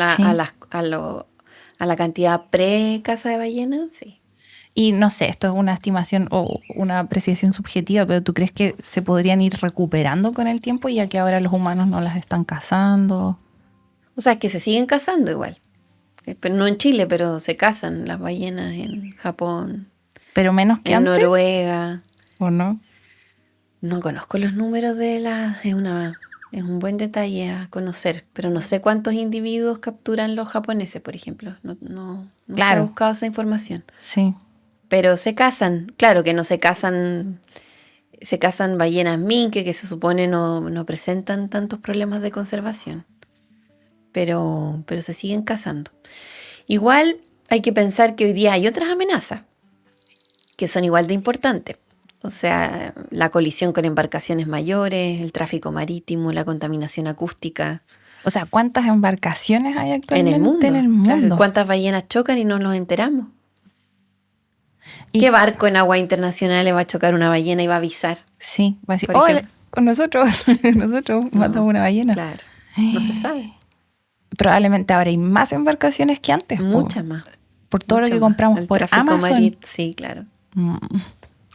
la cantidad pre-caza de ballenas, sí.
Y no sé, esto es una estimación o una apreciación subjetiva, pero ¿tú crees que se podrían ir recuperando con el tiempo ya que ahora los humanos no las están cazando?
O sea, que se siguen cazando igual. Pero no en Chile, pero se cazan las ballenas en Japón,
Pero menos que
en
antes.
Noruega.
¿O no?
No conozco los números es un buen detalle a conocer, pero no sé cuántos individuos capturan los japoneses, por ejemplo. Nunca
Claro.
he buscado esa información.
Sí.
Pero se cazan, claro que no se cazan ballenas minke, que se supone no presentan tantos problemas de conservación. Pero se siguen cazando. Igual hay que pensar que hoy día hay otras amenazas que son igual de importantes. O sea, la colisión con embarcaciones mayores, el tráfico marítimo, la contaminación acústica.
O sea, ¿cuántas embarcaciones hay actualmente
En el mundo? Claro. ¿Cuántas ballenas chocan y no nos enteramos? ¿Qué barco en agua internacional le va a chocar una ballena y va a avisar?
Sí, va a decir,
Por ejemplo.
nosotros matamos una ballena.
Claro, no se sabe.
Probablemente ahora hay más embarcaciones que antes.
Muchas más.
Por todo lo que compramos por Amazon.
Sí, claro.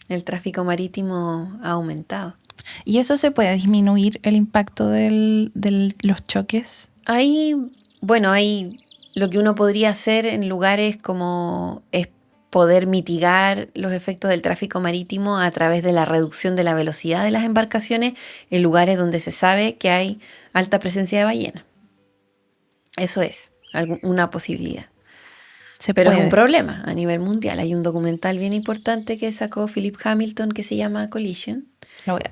El tráfico marítimo ha aumentado.
¿Y eso se puede disminuir el impacto de los choques?
Lo que uno podría hacer en lugares como es poder mitigar los efectos del tráfico marítimo a través de la reducción de la velocidad de las embarcaciones en lugares donde se sabe que hay alta presencia de ballenas. Eso es una posibilidad. Pero es un problema a nivel mundial. Hay un documental bien importante que sacó Philip Hamilton que se llama Collision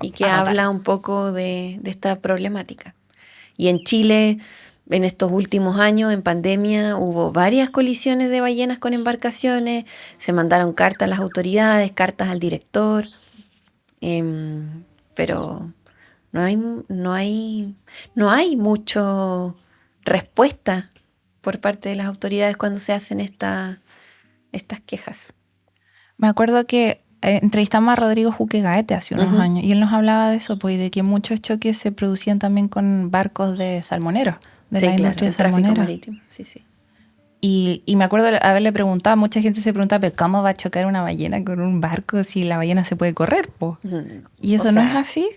y que habla un poco de esta problemática. Y en Chile, en estos últimos años, en pandemia, hubo varias colisiones de ballenas con embarcaciones, se mandaron cartas a las autoridades, cartas al director, pero no hay mucho respuesta por parte de las autoridades cuando se hacen estas quejas.
Me acuerdo que entrevistamos a Rodrigo Juque Gaete hace unos años y él nos hablaba de eso, pues, y de que muchos choques se producían también con barcos de salmoneros, de la industria salmonera.
Marítimo. Sí, sí.
Y me acuerdo haberle preguntado, mucha gente se pregunta, pero ¿cómo va a chocar una ballena con un barco si la ballena se puede correr, po? ¿Y eso no es así?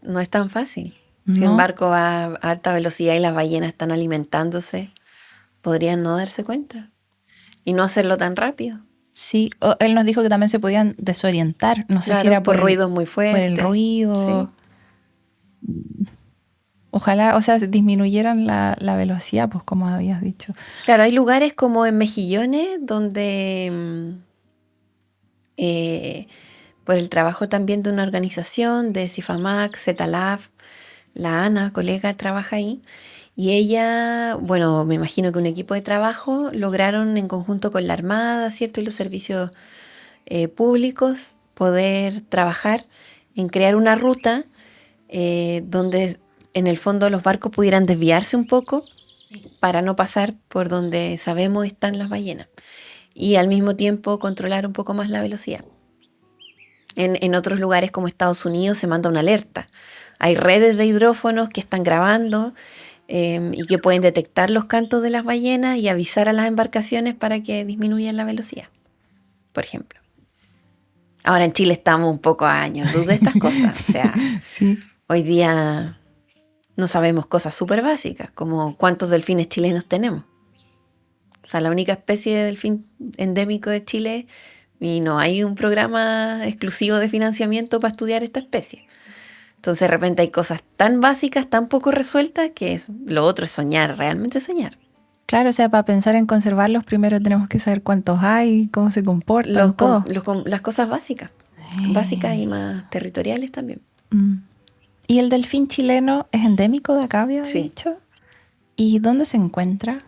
No es tan fácil.
No.
Si un barco va a alta velocidad y las ballenas están alimentándose, podrían no darse cuenta y no hacerlo tan rápido.
Sí, él nos dijo que también se podían desorientar. No sé si era
por ruidos muy fuertes.
Por el ruido. Sí. Ojalá, o sea, disminuyeran la velocidad, pues como habías dicho.
Claro, hay lugares como en Mejillones donde por el trabajo también de una organización de Cifamac, Zetalab, la Ana, colega, trabaja ahí. Y ella, bueno, me imagino que un equipo de trabajo lograron en conjunto con la Armada, ¿cierto? Y los servicios públicos poder trabajar en crear una ruta donde en el fondo los barcos pudieran desviarse un poco para no pasar por donde sabemos están las ballenas. Y al mismo tiempo controlar un poco más la velocidad. En otros lugares como Estados Unidos se manda una alerta. Hay redes de hidrófonos que están grabando y que pueden detectar los cantos de las ballenas y avisar a las embarcaciones para que disminuyan la velocidad, por ejemplo. Ahora en Chile estamos un poco a años luz de estas cosas. O sea,
sí.
Hoy día no sabemos cosas súper básicas, como cuántos delfines chilenos tenemos. O sea, la única especie de delfín endémico de Chile, y no hay un programa exclusivo de financiamiento para estudiar esta especie. Entonces de repente hay cosas tan básicas, tan poco resueltas, que lo otro es soñar, realmente soñar.
Claro, o sea, para pensar en conservarlos, primero tenemos que saber cuántos hay, cómo se comportan, todo.
Las cosas básicas y más territoriales también.
¿Y el delfín chileno es endémico de acá, había
Sí.
dicho? ¿Y dónde se encuentra?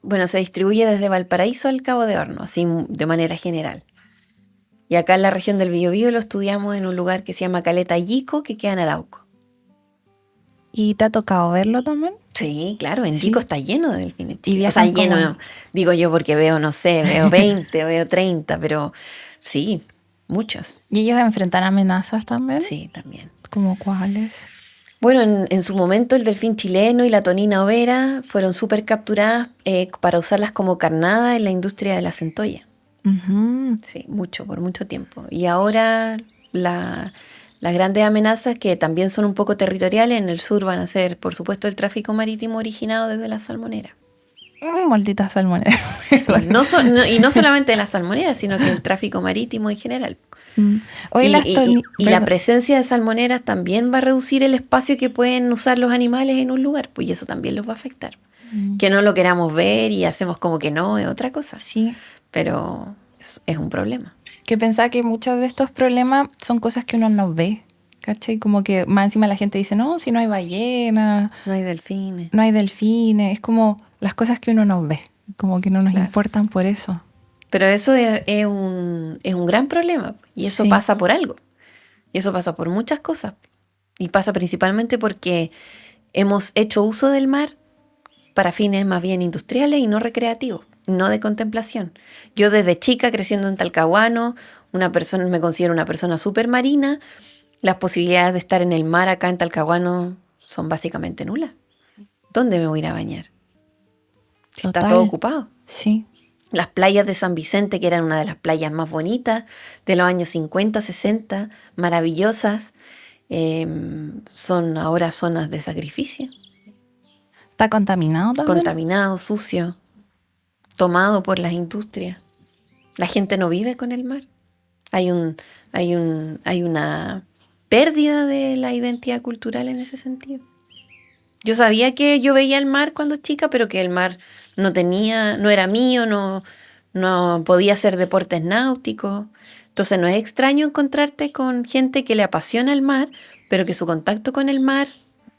Bueno, se distribuye desde Valparaíso al Cabo de Horno, así de manera general. Y acá en la región del Biobío lo estudiamos en un lugar que se llama Caleta Yico, que queda en Arauco.
¿Y te ha tocado verlo también?
Sí, claro, en
Sí.
Yico está lleno de delfines.
Y
O sea,
viajan
lleno,
como-
digo yo porque veo 20, veo 30, pero sí, muchos.
¿Y ellos enfrentan amenazas también?
Sí, también.
¿Como cuáles?
Bueno, en su momento el delfín chileno y la tonina overa fueron súper capturadas para usarlas como carnada en la industria de la centolla.
Ujú.
Sí, por mucho tiempo. Y ahora las grandes amenazas, que también son un poco territoriales, en el sur van a ser, por supuesto, el tráfico marítimo originado desde la salmonera.
Maldita salmonera.
Sí, y no solamente de la salmonera, sino que el tráfico marítimo en general.
Oye,
Y la presencia de salmoneras también va a reducir el espacio que pueden usar los animales en un lugar, pues y eso también los va a afectar. Que no lo queramos ver y hacemos como que no, es otra cosa.
Sí.
Pero es un problema.
Que pensaba que muchos de estos problemas son cosas que uno no ve, ¿cachai? Como que más encima la gente dice, no, si no hay ballenas,
No hay delfines.
no hay delfines, es como las cosas que uno no ve, como que no nos
Claro.
importan por eso.
Pero eso es un gran problema y eso
Sí.
pasa por algo. Y eso pasa por muchas cosas. Y pasa principalmente porque hemos hecho uso del mar para fines más bien industriales y no recreativos, no de contemplación. Yo desde chica, creciendo en Talcahuano, me considero una persona súper marina. Las posibilidades de estar en el mar acá en Talcahuano son básicamente nulas. ¿Dónde me voy a ir a bañar? Si está
Total.
todo ocupado.
Sí.
Las playas de San Vicente, que eran una de las playas más bonitas de los años 50, 60, maravillosas, son ahora zonas de sacrificio.
¿Está contaminado también?
Contaminado, sucio, tomado por las industrias. La gente no vive con el mar. Hay una pérdida de la identidad cultural en ese sentido. Yo sabía que yo veía el mar cuando chica, pero que el mar no era mío, no podía hacer deportes náuticos. Entonces no es extraño encontrarte con gente que le apasiona el mar, pero que su contacto con el mar,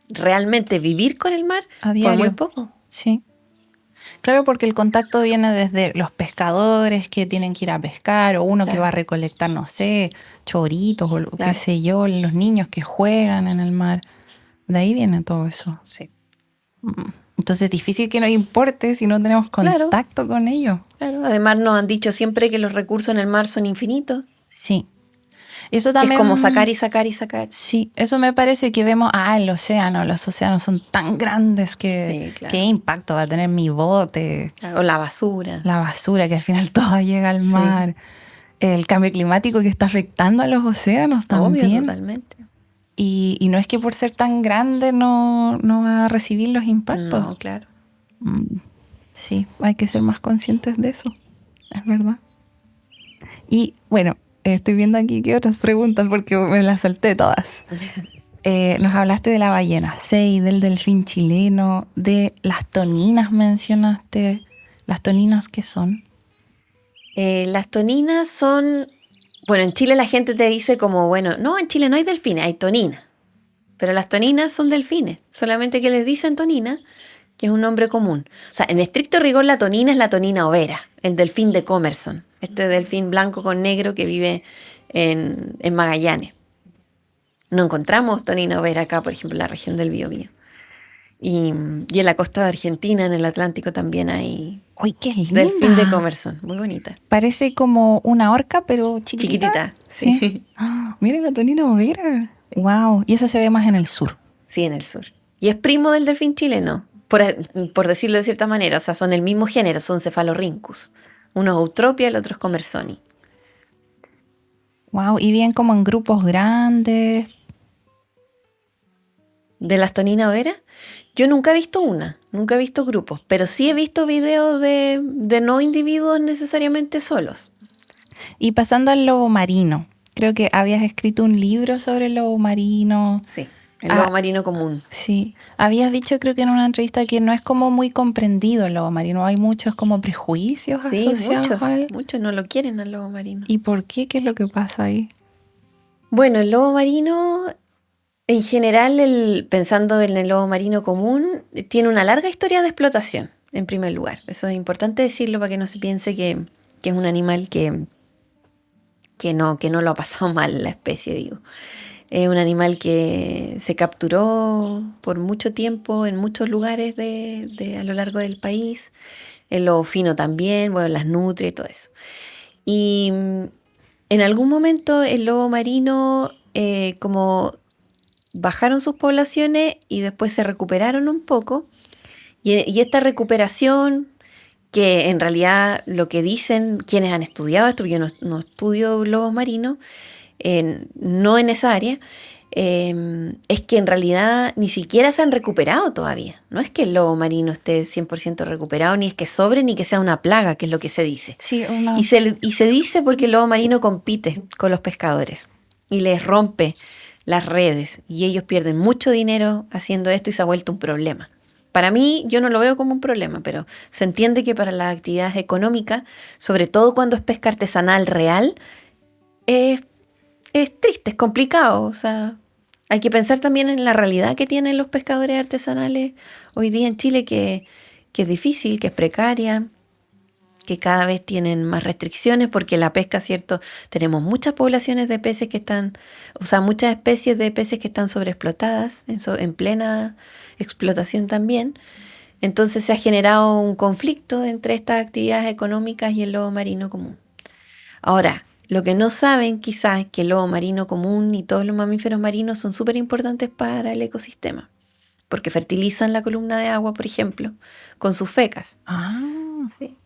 realmente vivir con el mar,
A
fue
diario.
muy poco.
Sí. Claro, porque el contacto viene desde los pescadores que tienen que ir a pescar, o uno que
Claro.
va a recolectar, no sé, choritos o qué
Claro.
sé yo, los niños que juegan en el mar. De ahí viene todo eso.
Sí.
Entonces es difícil que nos importe si no tenemos
Claro.
contacto con ellos.
Claro, además nos han dicho siempre que los recursos en el mar son infinitos
Sí. Eso
Que
también...
es como sacar y sacar y sacar.
Sí, eso me parece que vemos, el océano, los océanos son tan grandes que
Sí, claro.
qué impacto va a tener mi bote,
O la basura.
la basura, que al final todo llega al mar, el cambio climático que está afectando a los océanos
Obvio,
también.
totalmente.
Y no es que por ser tan grande no va a recibir los impactos.
No, claro.
Sí, hay que ser más conscientes de eso, es verdad. Y bueno, estoy viendo aquí qué otras preguntas porque me las salté todas. Nos hablaste de la ballena sei, del delfín chileno, de las toninas mencionaste. ¿Las toninas qué son?
Las toninas son... Bueno, en Chile la gente te dice como, bueno, no, en Chile no hay delfines, hay toninas. Pero las toninas son delfines, solamente que les dicen tonina, que es un nombre común. O sea, en estricto rigor la tonina es la tonina overa, el delfín de Commerson, este delfín blanco con negro que vive en Magallanes. No encontramos tonina overa acá, por ejemplo, en la región del Biobío. Y en la costa de Argentina, en el Atlántico, también hay
¡Uy, qué linda!
delfín de Commerson, muy bonita.
Parece como una orca, pero chiquitita.
Chiquitita, sí.
Miren la tonina overa. Wow, y esa se ve más en el sur.
Sí, en el sur. Y es primo del delfín chileno, por decirlo de cierta manera. O sea, son el mismo género, son Cephalorhynchus. Uno es Eutropia, el otro es Commersoni.
Wow, y bien como en grupos grandes.
De las tonina overa, yo nunca he visto una, nunca he visto grupos, pero sí he visto videos de no individuos necesariamente solos.
Y pasando al lobo marino, creo que habías escrito un libro sobre el lobo marino.
Sí, el lobo marino común.
Sí, habías dicho creo que en una entrevista que no es como muy comprendido el lobo marino, hay muchos como prejuicios
Sí,
asociados a él.
muchos no lo quieren al lobo marino.
¿Y por qué? ¿Qué es lo que pasa ahí?
Bueno, el lobo marino, en general, pensando en el lobo marino común, tiene una larga historia de explotación, en primer lugar. Eso es importante decirlo para que no se piense que es un animal que no lo ha pasado mal la especie, digo. Es un animal que se capturó por mucho tiempo en muchos lugares a lo largo del país. El lobo fino también, bueno, las nutrias y todo eso. Y en algún momento el lobo marino, como bajaron sus poblaciones y después se recuperaron un poco. Y esta recuperación, que en realidad lo que dicen quienes han estudiado esto, yo no estudio lobos marinos, no en esa área, es que en realidad ni siquiera se han recuperado todavía. No es que el lobo marino esté 100% recuperado, ni es que sobre, ni que sea una plaga, que es lo que se dice.
Sí,
Y se dice porque el lobo marino compite con los pescadores y les rompe las redes y ellos pierden mucho dinero haciendo esto y se ha vuelto un problema. Para mí, yo no lo veo como un problema, pero se entiende que para las actividades económicas, sobre todo cuando es pesca artesanal real, es triste, es complicado. O sea, hay que pensar también en la realidad que tienen los pescadores artesanales hoy día en Chile, que es difícil, que es precaria, que cada vez tienen más restricciones porque la pesca, ¿cierto? Tenemos muchas poblaciones de peces que están, o sea, muchas especies de peces que están sobreexplotadas, en plena explotación también. Entonces se ha generado un conflicto entre estas actividades económicas y el lobo marino común. Ahora, lo que no saben quizás es que el lobo marino común y todos los mamíferos marinos son súper importantes para el ecosistema, porque fertilizan la columna de agua, por ejemplo, con sus fecas.
Sí.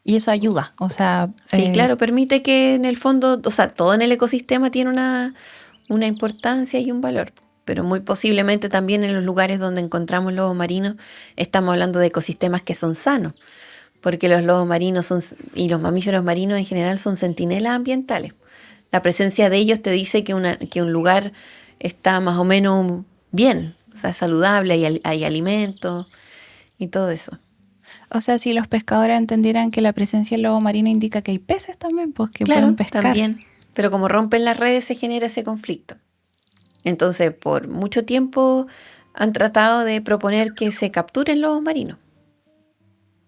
Y eso ayuda, o sea...
Sí, claro, permite que en el fondo, o sea, todo en el ecosistema tiene una importancia y un valor, pero muy posiblemente también en los lugares donde encontramos lobos marinos estamos hablando de ecosistemas que son sanos, porque los lobos marinos y los mamíferos marinos en general son centinelas ambientales. La presencia de ellos te dice que un lugar está más o menos bien, o sea, saludable, hay alimentos y todo eso.
O sea, si los pescadores entendieran que la presencia del lobo marino indica que hay peces también, pues que
claro,
pueden pescar.
También. Pero como rompen las redes se genera ese conflicto. Entonces, por mucho tiempo han tratado de proponer que se capturen lobos marinos.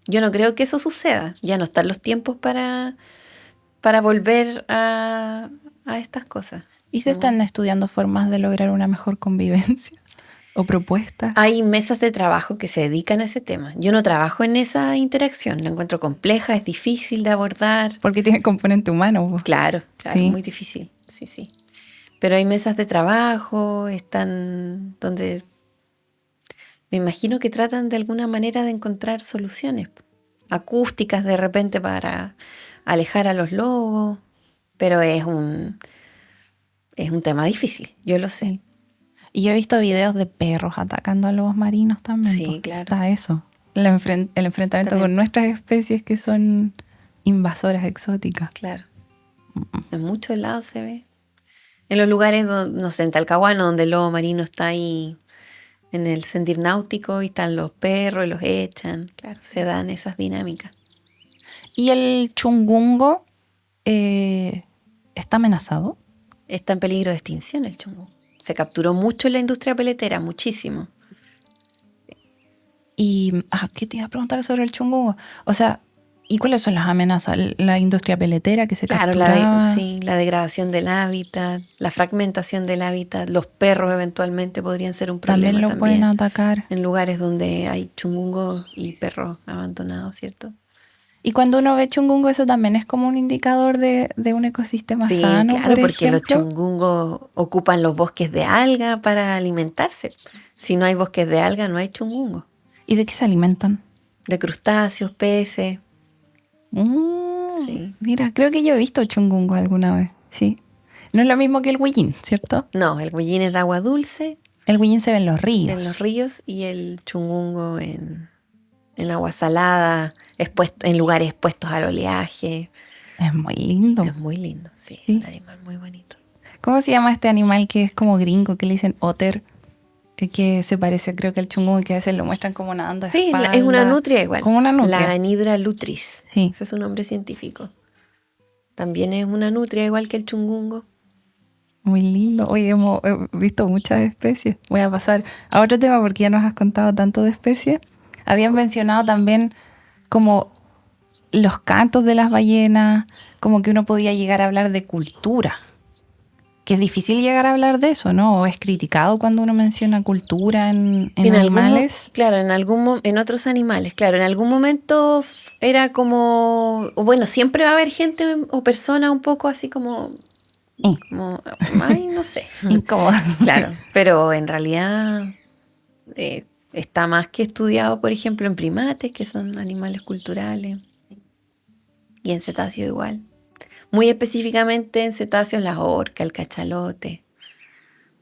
Yo no creo que eso suceda. Ya no están los tiempos para volver a estas cosas.
¿Y se están estudiando formas de lograr una mejor convivencia? o propuestas?
Hay mesas de trabajo que se dedican a ese tema. Yo no trabajo en esa interacción, la encuentro compleja, es difícil de abordar.
Porque tiene componente humano. Po.
Claro,
Sí.
muy difícil, sí. Pero hay mesas de trabajo, están donde me imagino que tratan de alguna manera de encontrar soluciones acústicas de repente para alejar a los lobos, pero es un tema difícil, yo lo sé.
Sí. Y yo he visto videos de perros atacando a lobos marinos también.
Sí,
po.
claro.
Está eso. El enfrentamiento
También.
con nuestras especies que son invasoras exóticas.
Claro. En muchos lados se ve. En los lugares, no sé, en Talcahuano, donde el lobo marino está ahí en el sentir náutico y están los perros y los echan. Claro, se dan esas dinámicas.
¿Y el chungungo está amenazado?
Está en peligro de extinción el chungo. Se capturó mucho en la industria peletera, muchísimo.
Y, ¿qué te iba a preguntar sobre el chungungo? O sea, ¿y cuáles son las amenazas? ¿La industria peletera que se capturaba?
La degradación del hábitat, la fragmentación del hábitat, los perros eventualmente podrían ser un problema
También lo pueden atacar.
en lugares donde hay chungungos y perros abandonados, ¿cierto?
Y cuando uno ve chungungo, eso también es como un indicador de un ecosistema sano,
claro,
por
porque los
ejemplo.
chungungos ocupan los bosques de alga para alimentarse. Si no hay bosques de alga, no hay chungungos.
¿Y de qué se alimentan?
De crustáceos, peces. Sí.
Mira, creo que yo he visto chungungo alguna vez, sí. No es lo mismo que el huillín, ¿cierto?
No, el huillín es de agua dulce.
El huillín se ve en los ríos.
En los ríos y el chungungo en agua salada, en lugares expuestos al oleaje.
Es muy lindo.
Es muy lindo, sí.
Sí.
Un animal muy bonito.
¿Cómo se llama este animal que es como gringo, que le dicen otter? Que se parece, creo que al chungungo, y que a veces lo muestran como nadando de
Sí,
espalda.
es una nutria igual.
Como una nutria.
La Anhydra lutris.
Sí.
Ese es su nombre científico. También es una nutria igual que el chungungo.
Muy lindo. Oye, hemos visto muchas especies. Voy a pasar a otro tema porque ya nos has contado tanto de especies. Habían mencionado también como los cantos de las ballenas, como que uno podía llegar a hablar de cultura. Que es difícil llegar a hablar de eso, ¿no? O es criticado cuando uno menciona cultura en animales.
Claro, en otros animales. Claro, en algún momento era como... Bueno, siempre va a haber gente o persona un poco así como ay, no sé.
Incómoda.
Claro, pero en realidad está más que estudiado, por ejemplo, en primates, que son animales culturales. Y en cetáceos igual. Muy específicamente en cetáceos las orcas, el cachalote.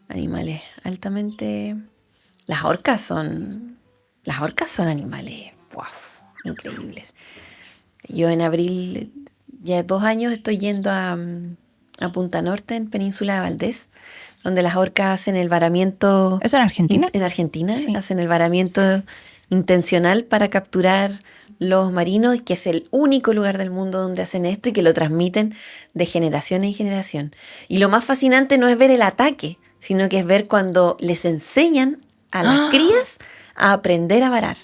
Animales altamente... Las orcas son animales increíbles. Yo en abril, ya 2 años, estoy yendo a Punta Norte, en Península de Valdés, donde las orcas hacen el varamiento...
¿Eso en Argentina?
En Argentina,
Sí.
hacen el varamiento intencional para capturar los marinos, que es el único lugar del mundo donde hacen esto y que lo transmiten de generación en generación. Y lo más fascinante no es ver el ataque, sino que es ver cuando les enseñan a las crías a aprender a varar.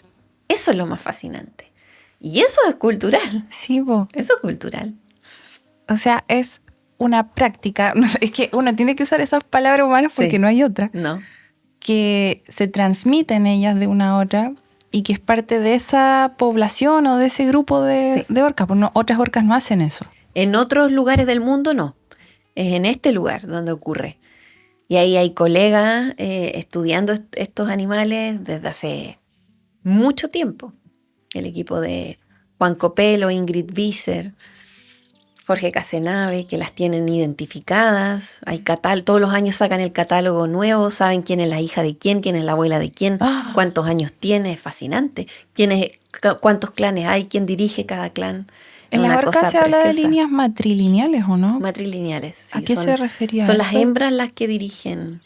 Eso es lo más fascinante. Y eso es cultural.
Sí, po.
Eso es cultural.
O sea, es una práctica. No sé, es que uno tiene que usar esas palabras humanas porque
Sí.
no hay otra.
No.
Que se transmiten ellas de una a otra y que es parte de esa población o de ese grupo de orcas. Pues no, otras orcas no hacen eso.
En otros lugares del mundo no. Es en este lugar donde ocurre. Y ahí hay colegas estudiando estos animales desde hace mucho tiempo. El equipo de Juan Copelo, Ingrid Visser, Jorge Casenave, que las tienen identificadas. Hay todos los años sacan el catálogo nuevo, saben quién es la hija de quién es la abuela de quién, cuántos años tiene, es fascinante. Cuántos clanes hay, quién dirige cada clan.
En las orcas se habla de líneas matrilineales, ¿o no?
Matrilineales. Sí,
¿A qué se refería?
Son las hembras las que dirigen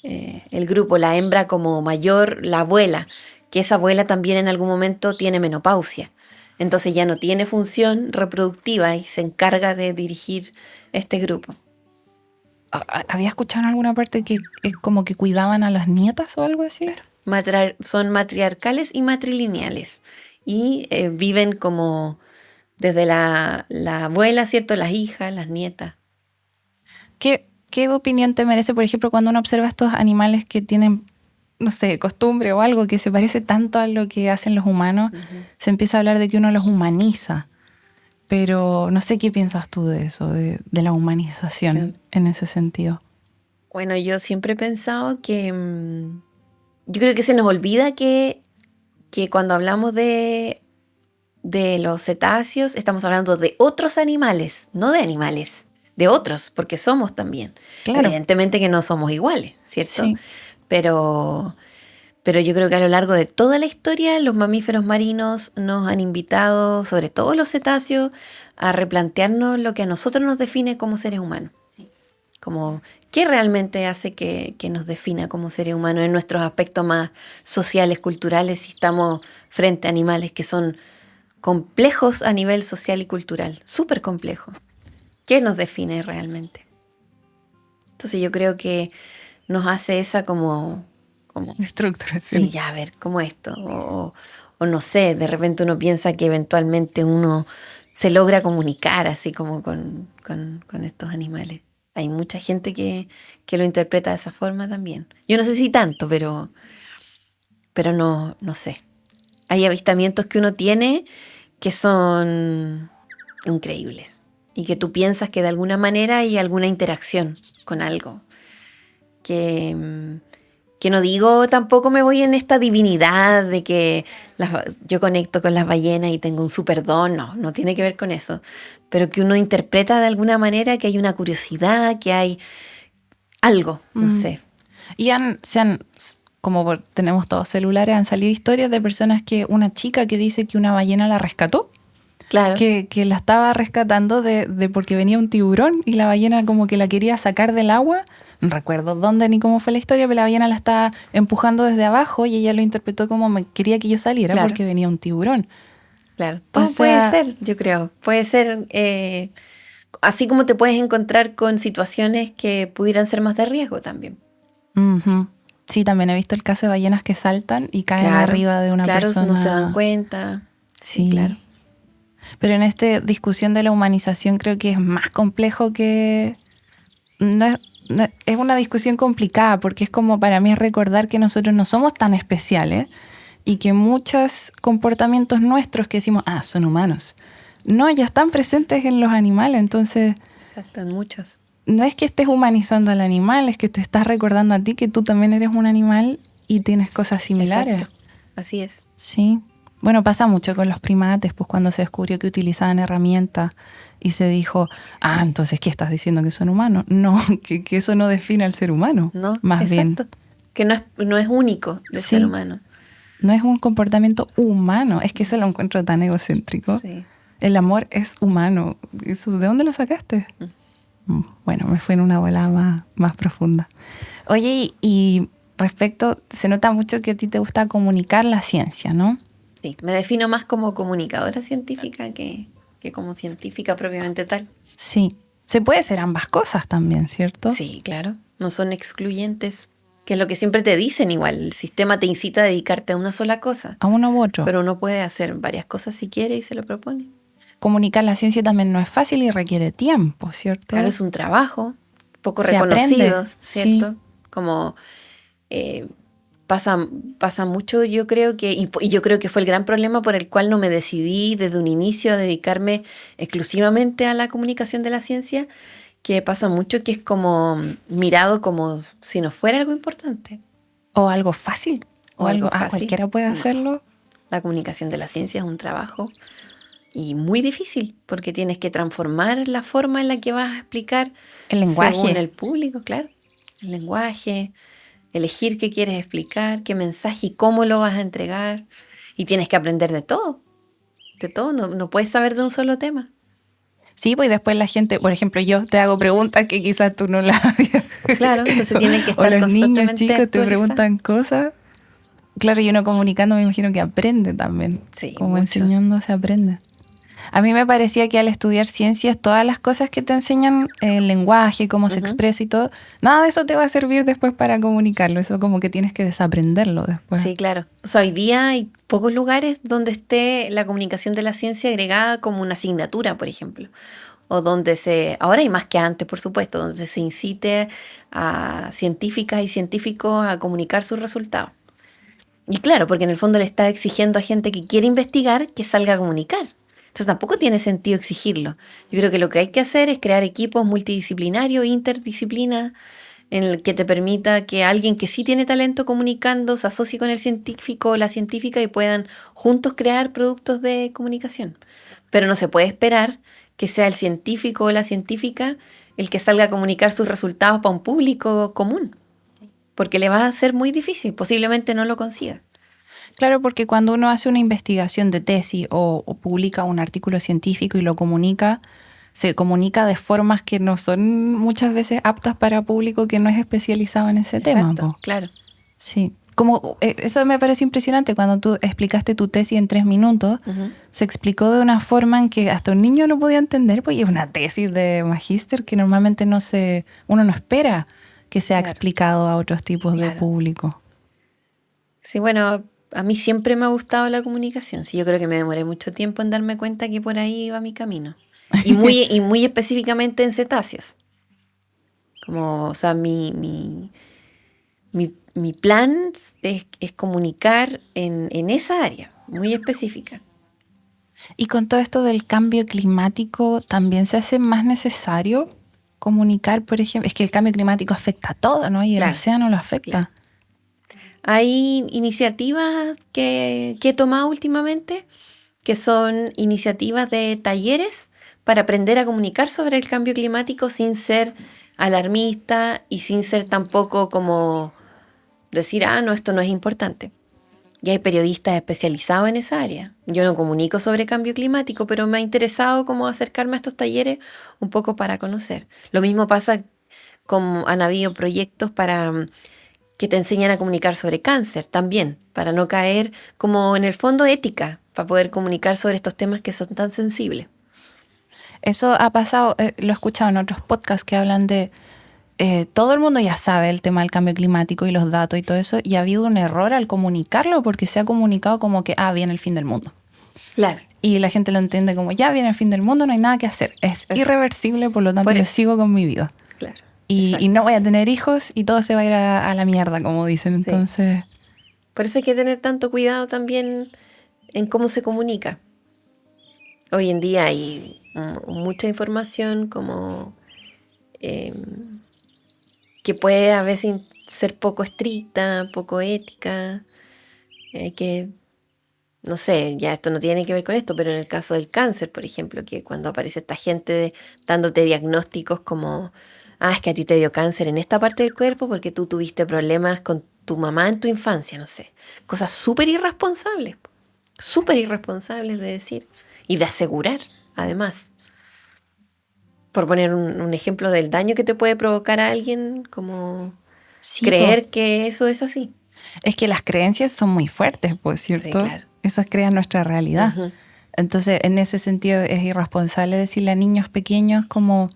el grupo. La hembra como mayor, la abuela, que esa abuela también en algún momento tiene menopausia. Entonces ya no tiene función reproductiva y se encarga de dirigir este grupo.
Había escuchado en alguna parte que es como que cuidaban a las nietas o algo así.
Son matriarcales y matrilineales. Y viven como desde la abuela, ¿cierto? Las hijas, las nietas.
¿Qué opinión te merece, por ejemplo, cuando uno observa estos animales que tienen no sé, costumbre o algo que se parece tanto a lo que hacen los humanos, se empieza a hablar de que uno los humaniza. Pero no sé qué piensas tú de eso, de la humanización en ese sentido.
Bueno, yo siempre he pensado que yo creo que se nos olvida que cuando hablamos de los cetáceos estamos hablando de otros animales, no de animales, de otros, porque somos también.
Claro.
Evidentemente que no somos iguales, ¿cierto?
Sí.
Pero yo creo que a lo largo de toda la historia los mamíferos marinos nos han invitado, sobre todo los cetáceos, a replantearnos lo que a nosotros nos define como seres humanos. Como qué realmente hace que nos defina como seres humanos en nuestros aspectos más sociales, culturales, si estamos frente a animales que son complejos a nivel social y cultural, súper complejos. ¿Qué nos define realmente? Entonces yo creo que nos hace esa como
Estructuración.
sí, ya a ver, como esto. O no sé, de repente uno piensa que eventualmente uno se logra comunicar así como con estos animales. Hay mucha gente que lo interpreta de esa forma también. Yo no sé si tanto, pero no sé. Hay avistamientos que uno tiene que son increíbles y que tú piensas que de alguna manera hay alguna interacción con algo. Que no digo, tampoco me voy en esta divinidad de que yo conecto con las ballenas y tengo un superdón, no tiene que ver con eso. Pero que uno interpreta de alguna manera que hay una curiosidad, que hay algo, no sé.
Y como tenemos todos celulares, han salido historias de personas una chica que dice que una ballena la rescató.
Claro.
Que la estaba rescatando de porque venía un tiburón y la ballena como que la quería sacar del agua. No recuerdo dónde ni cómo fue la historia, pero la ballena la estaba empujando desde abajo y ella lo interpretó como me quería que yo saliera, claro, porque venía un tiburón.
Claro, todo puede ser, yo creo. Puede ser, así como te puedes encontrar con situaciones que pudieran ser más de riesgo también.
Uh-huh. Sí, también he visto el caso de ballenas que saltan y caen arriba de una persona.
Claro, no se dan cuenta. Sí, claro.
Pero en esta discusión de la humanización creo que es más complejo que... es una discusión complicada porque es como para mí es recordar que nosotros no somos tan especiales y que muchos comportamientos nuestros que decimos, son humanos, no, ya están presentes en los animales, entonces...
Exacto, en muchos.
No es que estés humanizando al animal, es que te estás recordando a ti que tú también eres un animal y tienes cosas similares.
Exacto, así es.
Sí. Bueno, pasa mucho con los primates, pues cuando se descubrió que utilizaban herramientas y se dijo, entonces, ¿qué estás diciendo que son humanos? No, que eso no define al ser humano.
No,
más bien.
Que no es único del ser humano.
No es un comportamiento humano, es que eso lo encuentro tan egocéntrico.
Sí.
El amor es humano. ¿Eso, de dónde lo sacaste? Bueno, me fue en una bola más profunda. Oye, y respecto, se nota mucho que a ti te gusta comunicar la ciencia, ¿no?
Sí, me defino más como comunicadora científica que como científica propiamente tal.
Sí, se puede ser ambas cosas también, ¿cierto?
Sí, claro, no son excluyentes, que es lo que siempre te dicen igual. El sistema te incita a dedicarte a una sola cosa.
A uno u otro.
Pero uno puede hacer varias cosas si quiere y se lo propone.
Comunicar la ciencia también no es fácil y requiere tiempo, ¿cierto?
Claro, es un trabajo poco reconocido, ¿cierto?
Sí.
Como pasa mucho, yo creo que, y yo creo que fue el gran problema por el cual no me decidí desde un inicio a dedicarme exclusivamente a la comunicación de la ciencia, que pasa mucho que es como mirado como si no fuera algo importante.
O algo fácil. O algo fácil. Cualquiera puede hacerlo.
La comunicación de la ciencia es un trabajo y muy difícil, porque tienes que transformar la forma en la que vas a explicar
el lenguaje
según el público, claro. El lenguaje, elegir qué quieres explicar, qué mensaje y cómo lo vas a entregar. Y tienes que aprender de todo. De todo, no puedes saber de un solo tema.
Sí, pues después la gente, por ejemplo, yo te hago preguntas que quizás tú no las...
Claro, entonces tienen que estar
o los
constantemente
niños chicos te preguntan cosas. Claro, y uno comunicando me imagino que aprende también.
Sí,
como
mucho.
Enseñando se aprende. A mí me parecía que al estudiar ciencias, todas las cosas que te enseñan, el lenguaje, cómo se expresa y todo, nada de eso te va a servir después para comunicarlo. Eso como que tienes que desaprenderlo después.
Sí, claro. O sea, hoy día hay pocos lugares donde esté la comunicación de la ciencia agregada como una asignatura, por ejemplo. o donde ahora hay más que antes, por supuesto, donde se incite a científicas y científicos a comunicar sus resultados. Y claro, porque en el fondo le está exigiendo a gente que quiere investigar que salga a comunicar. Entonces tampoco tiene sentido exigirlo. Yo creo que lo que hay que hacer es crear equipos multidisciplinarios, interdisciplina, en el que te permita que alguien que sí tiene talento comunicando se asocie con el científico o la científica y puedan juntos crear productos de comunicación. Pero no se puede esperar que sea el científico o la científica el que salga a comunicar sus resultados para un público común, porque le va a ser muy difícil, posiblemente no lo consiga.
Claro, porque cuando uno hace una investigación de tesis o publica un artículo científico y lo comunica, se comunica de formas que no son muchas veces aptas para público que no es especializado en ese tema.
Exacto, claro.
Sí. Como, eso me parece impresionante. Cuando tú explicaste tu tesis en 3 minutos, se explicó de una forma en que hasta un niño lo podía entender, porque es una tesis de magíster que normalmente uno no espera que sea explicado a otros tipos de público.
Sí, bueno, a mí siempre me ha gustado la comunicación. Sí, yo creo que me demoré mucho tiempo en darme cuenta que por ahí iba mi camino. Y muy específicamente en cetáceos. Como, o sea, mi plan es comunicar en esa área, muy específica.
Y con todo esto del cambio climático, ¿también se hace más necesario comunicar, por ejemplo? Es que el cambio climático afecta a todo, ¿no? Y el océano lo afecta.
Claro. Hay iniciativas que he tomado últimamente, que son iniciativas de talleres para aprender a comunicar sobre el cambio climático sin ser alarmista y sin ser tampoco como decir, no, esto no es importante. Y hay periodistas especializados en esa área. Yo no comunico sobre cambio climático, pero me ha interesado como acercarme a estos talleres un poco para conocer. Lo mismo pasa como han habido proyectos para que te enseñan a comunicar sobre cáncer también, para no caer como en el fondo ética, para poder comunicar sobre estos temas que son tan sensibles.
Eso ha pasado, lo he escuchado en otros podcasts que hablan de todo el mundo ya sabe el tema del cambio climático y los datos y todo eso, y ha habido un error al comunicarlo porque se ha comunicado como que, viene el fin del mundo.
Claro.
Y la gente lo entiende como, ya viene el fin del mundo, no hay nada que hacer. Es irreversible, por lo tanto yo sigo con mi vida.
Claro.
Y no voy a tener hijos y todo se va a ir a la mierda, como dicen. Entonces,
por eso hay que tener tanto cuidado también en cómo se comunica. Hoy en día hay mucha información como que puede a veces ser poco estricta, poco ética. Hay que, no sé, ya esto no tiene que ver con esto, pero en el caso del cáncer, por ejemplo, que cuando aparece esta gente dándote diagnósticos como, es que a ti te dio cáncer en esta parte del cuerpo porque tú tuviste problemas con tu mamá en tu infancia, no sé. Cosas súper irresponsables de decir y de asegurar, además. Por poner un ejemplo del daño que te puede provocar a alguien, como creer que eso es así.
Es que las creencias son muy fuertes, pues, ¿cierto?
Sí, claro.
Esas crean nuestra realidad. Uh-huh. Entonces, en ese sentido, es irresponsable decirle a niños pequeños como...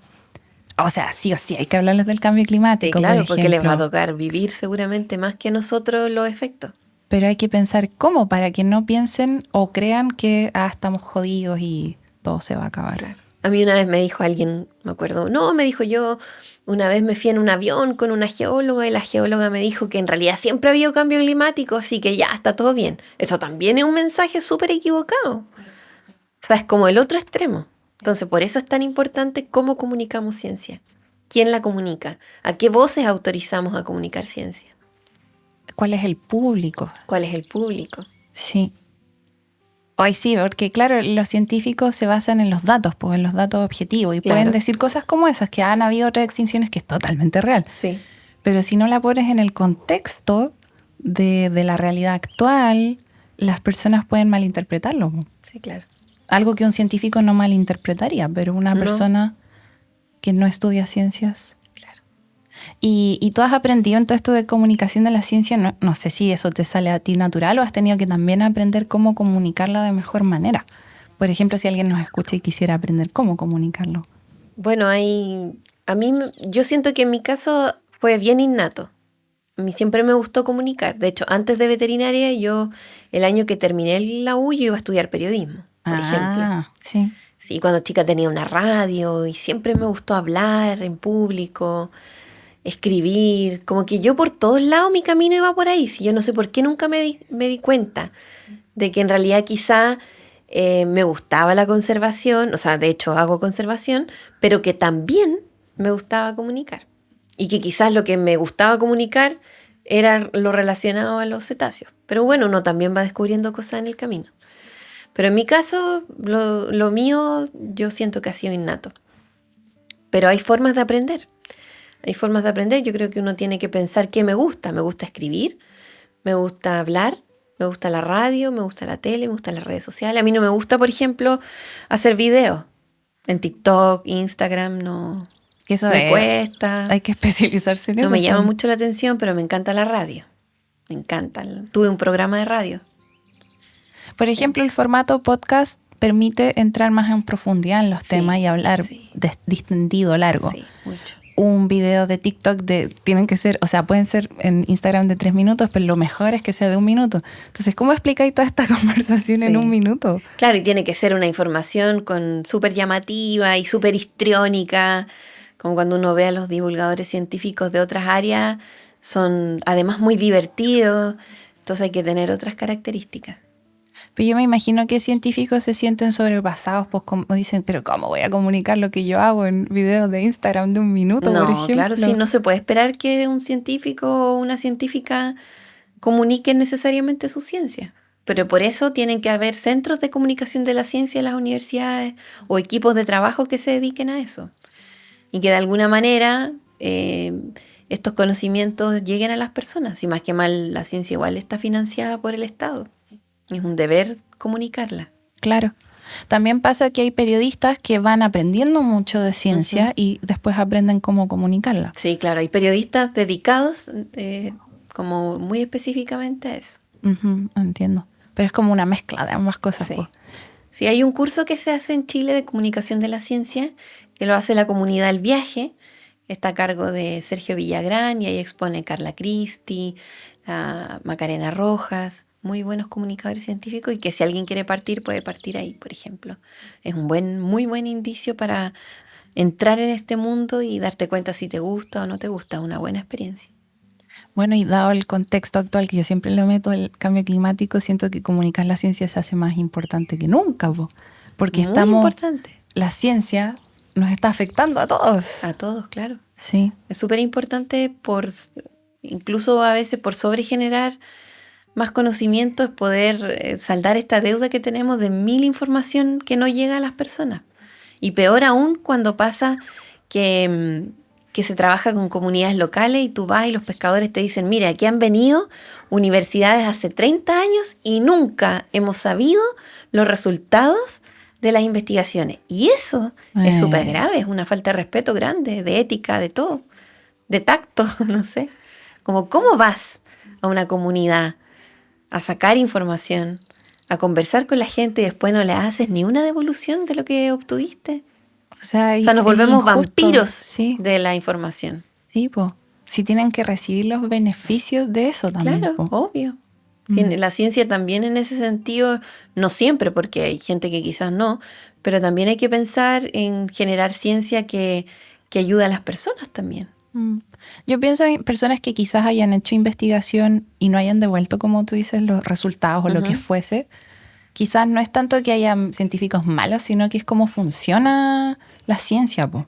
O sea, sí o sí, hay que hablarles del cambio climático,
sí, claro,
por
porque les va a tocar vivir seguramente más que nosotros los efectos.
Pero hay que pensar cómo, para que no piensen o crean que estamos jodidos y todo se va a acabar.
Claro. A mí una vez me dijo alguien, me acuerdo, me dijo yo, una vez me fui en un avión con una geóloga y la geóloga me dijo que en realidad siempre ha habido cambio climático, así que ya está todo bien. Eso también es un mensaje súper equivocado. O sea, es como el otro extremo. Entonces, por eso es tan importante cómo comunicamos ciencia. ¿Quién la comunica? ¿A qué voces autorizamos a comunicar ciencia?
¿Cuál es el público?
¿Cuál es el público?
Sí. Ay, sí, porque claro, los científicos se basan en los datos, pues en los datos objetivos, y pueden decir cosas como esas, que han habido otras extinciones, que es totalmente real.
Sí.
Pero si no la pones en el contexto de la realidad actual, las personas pueden malinterpretarlo.
Sí, claro.
Algo que un científico no malinterpretaría, pero una persona que no estudia ciencias.
Claro.
¿Y tú has aprendido en todo esto de comunicación de la ciencia? No sé si eso te sale a ti natural o has tenido que también aprender cómo comunicarla de mejor manera. Por ejemplo, si alguien nos escucha y quisiera aprender cómo comunicarlo.
Bueno, yo siento que en mi caso fue bien innato. A mí siempre me gustó comunicar. De hecho, antes de veterinaria, yo el año que terminé la U, yo iba a estudiar periodismo, por ejemplo.
Sí.
Sí, cuando chica tenía una radio y siempre me gustó hablar en público, escribir, como que yo por todos lados mi camino iba por ahí. Si yo no sé por qué nunca me di cuenta de que en realidad quizá me gustaba la conservación, o sea, de hecho hago conservación, pero que también me gustaba comunicar. Y que quizás lo que me gustaba comunicar era lo relacionado a los cetáceos. Pero bueno, uno también va descubriendo cosas en el camino. Pero en mi caso, lo mío yo siento que ha sido innato. Pero hay formas de aprender. Hay formas de aprender. Yo creo que uno tiene que pensar qué me gusta. Me gusta escribir, me gusta hablar, me gusta la radio, me gusta la tele, me gustan las redes sociales. A mí no me gusta, por ejemplo, hacer videos. En TikTok, Instagram, no.
Que eso
Me cuesta.
Hay que especializarse en eso.
No me llama mucho la atención, pero me encanta la radio. Me encanta. Tuve un programa de radio.
Por ejemplo, el formato podcast permite entrar más en profundidad en los temas y hablar distendido, largo.
Sí, mucho.
Un video de TikTok tienen que ser, o sea, pueden ser en Instagram de 3 minutos, pero lo mejor es que sea de 1 minuto. Entonces, ¿cómo explicáis toda esta conversación en 1 minuto?
Claro, y tiene que ser una información súper llamativa y súper histriónica, como cuando uno ve a los divulgadores científicos de otras áreas, son además muy divertidos, entonces hay que tener otras características.
Pero yo me imagino que científicos se sienten sobrepasados, pues como dicen, pero ¿cómo voy a comunicar lo que yo hago en videos de Instagram de 1 minuto, por ejemplo?
Claro, sí, no se puede esperar que un científico o una científica comuniquen necesariamente su ciencia. Pero por eso tienen que haber centros de comunicación de la ciencia en las universidades o equipos de trabajo que se dediquen a eso. Y que de alguna manera estos conocimientos lleguen a las personas. Y más que mal, la ciencia igual está financiada por el Estado. Es un deber comunicarla.
Claro. También pasa que hay periodistas que van aprendiendo mucho de ciencia y después aprenden cómo comunicarla.
Sí, claro. Hay periodistas dedicados como muy específicamente a eso.
Entiendo. Pero es como una mezcla de ambas cosas.
Sí.
Pues.
Sí, hay un curso que se hace en Chile de comunicación de la ciencia, que lo hace la comunidad El Viaje, que está a cargo de Sergio Villagrán, y ahí expone Carla Cristi, Macarena Rojas, muy buenos comunicadores científicos, y que si alguien quiere partir, puede partir ahí, por ejemplo. Es un muy buen indicio para entrar en este mundo y darte cuenta si te gusta o no te gusta. Es una buena experiencia.
Bueno, y dado el contexto actual que yo siempre le meto el cambio climático, siento que comunicar la ciencia se hace más importante que nunca, porque
muy importante.
La ciencia nos está afectando a todos.
A todos, claro.
Sí.
Es súper importante incluso a veces por sobregenerar más conocimiento, es poder saldar esta deuda que tenemos de 1000 información que no llega a las personas. Y peor aún cuando pasa que se trabaja con comunidades locales y tú vas y los pescadores te dicen, mira, aquí han venido universidades hace 30 años y nunca hemos sabido los resultados de las investigaciones. Y eso es súper grave, es una falta de respeto grande, de ética, de todo, de tacto, no sé. Como, ¿cómo vas a una comunidad a sacar información, a conversar con la gente y después no le haces ni una devolución de lo que obtuviste? O sea, nos volvemos vampiros de la información.
Sí, pues. Si tienen que recibir los beneficios de eso también.
Claro, obvio. La ciencia también en ese sentido, no siempre, porque hay gente que quizás no, pero también hay que pensar en generar ciencia que ayude a las personas también.
Yo pienso en personas que quizás hayan hecho investigación y no hayan devuelto, como tú dices, los resultados o lo que fuese. Quizás no es tanto que haya científicos malos, sino que es cómo funciona la ciencia, po.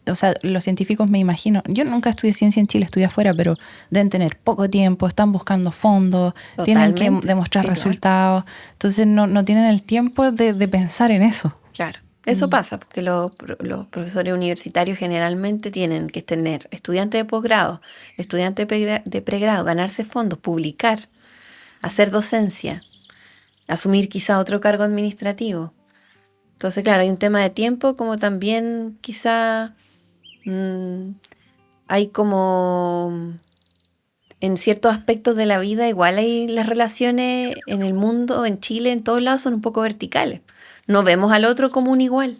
O sea, los científicos, me imagino, yo nunca estudié ciencia en Chile, estudié afuera, pero deben tener poco tiempo, están buscando fondos, tienen que demostrar resultados. Claro. Entonces no tienen el tiempo de pensar en eso.
Claro, eso pasa, porque los profesores universitarios generalmente tienen que tener estudiantes de posgrado, estudiantes de pregrado, ganarse fondos, publicar, hacer docencia, asumir quizá otro cargo administrativo. Entonces, claro, hay un tema de tiempo, como también quizá hay como en ciertos aspectos de la vida, igual hay las relaciones en el mundo, en Chile, en todos lados son un poco verticales. No vemos al otro como un igual,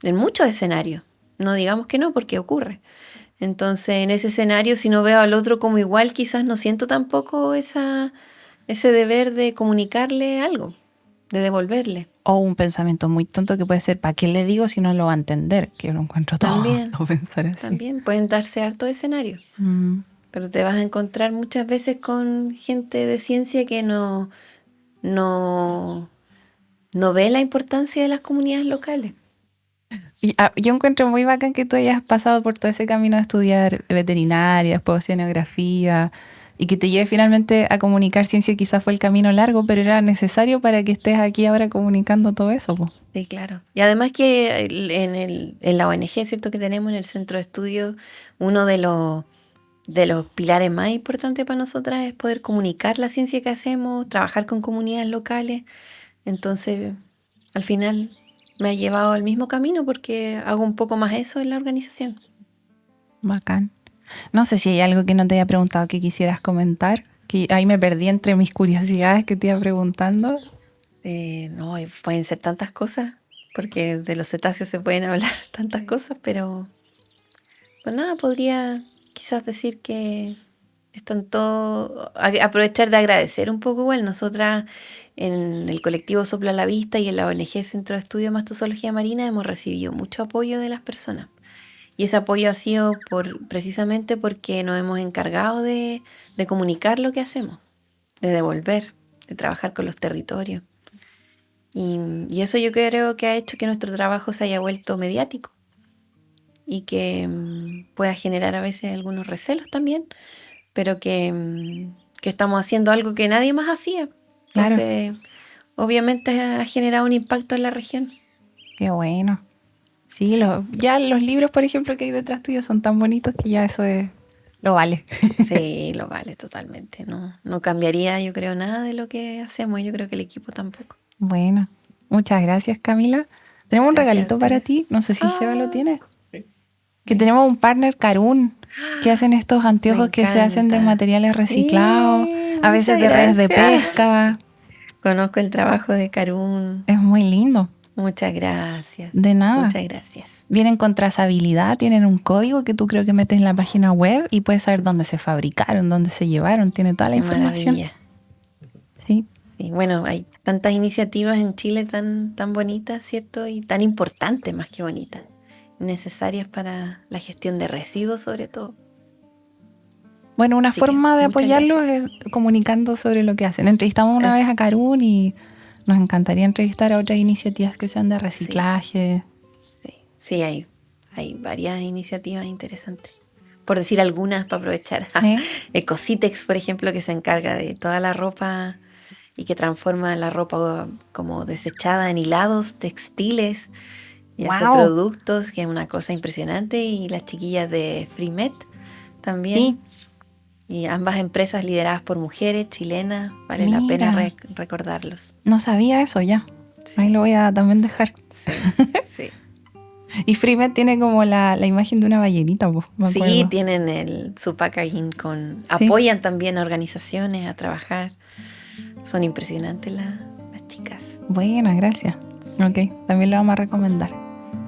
en muchos escenarios. No digamos que no, porque ocurre. Entonces, en ese escenario, si no veo al otro como igual, quizás no siento tampoco ese deber de comunicarle algo. de devolverle.
O un pensamiento muy tonto que puede ser, ¿para qué le digo si no lo va a entender? Que yo lo encuentro
También,
tonto pensar así.
También pueden darse harto escenario. Pero te vas a encontrar muchas veces con gente de ciencia que no ve la importancia de las comunidades locales.
Y, yo encuentro muy bacán que tú hayas pasado por todo ese camino de estudiar veterinaria, después oceanografía, y que te lleve finalmente a comunicar ciencia. Quizás fue el camino largo, pero era necesario para que estés aquí ahora comunicando todo eso, po.
Sí, claro. Y además que en la ONG, ¿cierto?, que tenemos en el centro de estudio, uno de los pilares más importantes para nosotras es poder comunicar la ciencia que hacemos, trabajar con comunidades locales. Entonces, al final me ha llevado al mismo camino porque hago un poco más eso en la organización.
Bacán. No sé si hay algo que no te haya preguntado que quisieras comentar, que ahí me perdí entre mis curiosidades que te iba preguntando.
No, pueden ser tantas cosas, porque de los cetáceos se pueden hablar tantas cosas, pero pues nada, podría quizás decir que están todos, aprovechar de agradecer un poco igual. Nosotras en el colectivo Sopla la Vista y en la ONG Centro de Estudio de Mastozoología Marina hemos recibido mucho apoyo de las personas. Y ese apoyo ha sido precisamente porque nos hemos encargado de comunicar lo que hacemos, de devolver, de trabajar con los territorios. Y eso yo creo que ha hecho que nuestro trabajo se haya vuelto mediático y que pueda generar a veces algunos recelos también, pero que estamos haciendo algo que nadie más hacía. Entonces, claro, obviamente ha generado un impacto en la región.
Qué bueno. Sí, ya los libros, por ejemplo, que hay detrás tuyo son tan bonitos que ya eso lo vale.
Sí, lo vale totalmente. No cambiaría, yo creo, nada de lo que hacemos. Yo creo que el equipo tampoco.
Bueno, muchas gracias, Camila. Tenemos un regalito para ti. No sé si Seba lo tiene.
Sí.
Que tenemos un partner Carún, que hacen estos anteojos que se hacen de materiales reciclados, sí, a veces de redes de pesca.
Conozco el trabajo de Carún.
Es muy lindo.
Muchas gracias.
De nada.
Muchas gracias.
Vienen con trazabilidad, tienen un código que tú creo que metes en la página web y puedes saber dónde se fabricaron, dónde se llevaron, tiene toda la información.
Maravilla.
Sí.
Sí, bueno, hay tantas iniciativas en Chile tan bonitas, ¿cierto? Y tan importantes más que bonitas, necesarias para la gestión de residuos sobre todo.
Bueno, una forma de apoyarlos es comunicando sobre lo que hacen. Entrevistamos una vez a Carún y nos encantaría entrevistar a otras iniciativas que sean de reciclaje.
Sí, hay varias iniciativas interesantes. Por decir algunas, para aprovechar. Ecositex, por ejemplo, que se encarga de toda la ropa y que transforma la ropa como desechada en hilados textiles y hace productos, que es una cosa impresionante. Y las chiquillas de FreeMed también. Sí. Y ambas empresas lideradas por mujeres chilenas, vale la pena recordarlos.
No sabía eso ya. Sí. Ahí lo voy a también dejar.
Sí, sí.
Y FreeMed tiene como la imagen de una ballenita, pues,
sí, tienen su packaging con... ¿Sí? Apoyan también a organizaciones a trabajar. Son impresionantes las chicas.
Buena, gracias. Ok, también lo vamos a recomendar.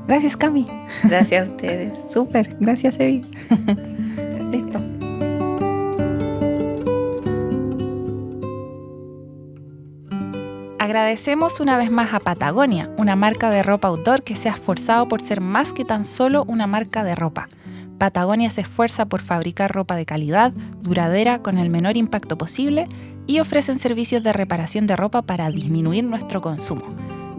Gracias, Cami.
Gracias a ustedes.
Súper, gracias, Evi. Listo. Agradecemos una vez más a Patagonia, una marca de ropa outdoor que se ha esforzado por ser más que tan solo una marca de ropa. Patagonia se esfuerza por fabricar ropa de calidad, duradera, con el menor impacto posible y ofrecen servicios de reparación de ropa para disminuir nuestro consumo.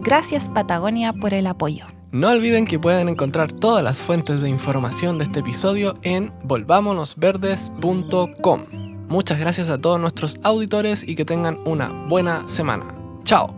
Gracias, Patagonia, por el apoyo.
No olviden que pueden encontrar todas las fuentes de información de este episodio en volvamonosverdes.com. Muchas gracias a todos nuestros auditores y que tengan una buena semana. ¡Chao!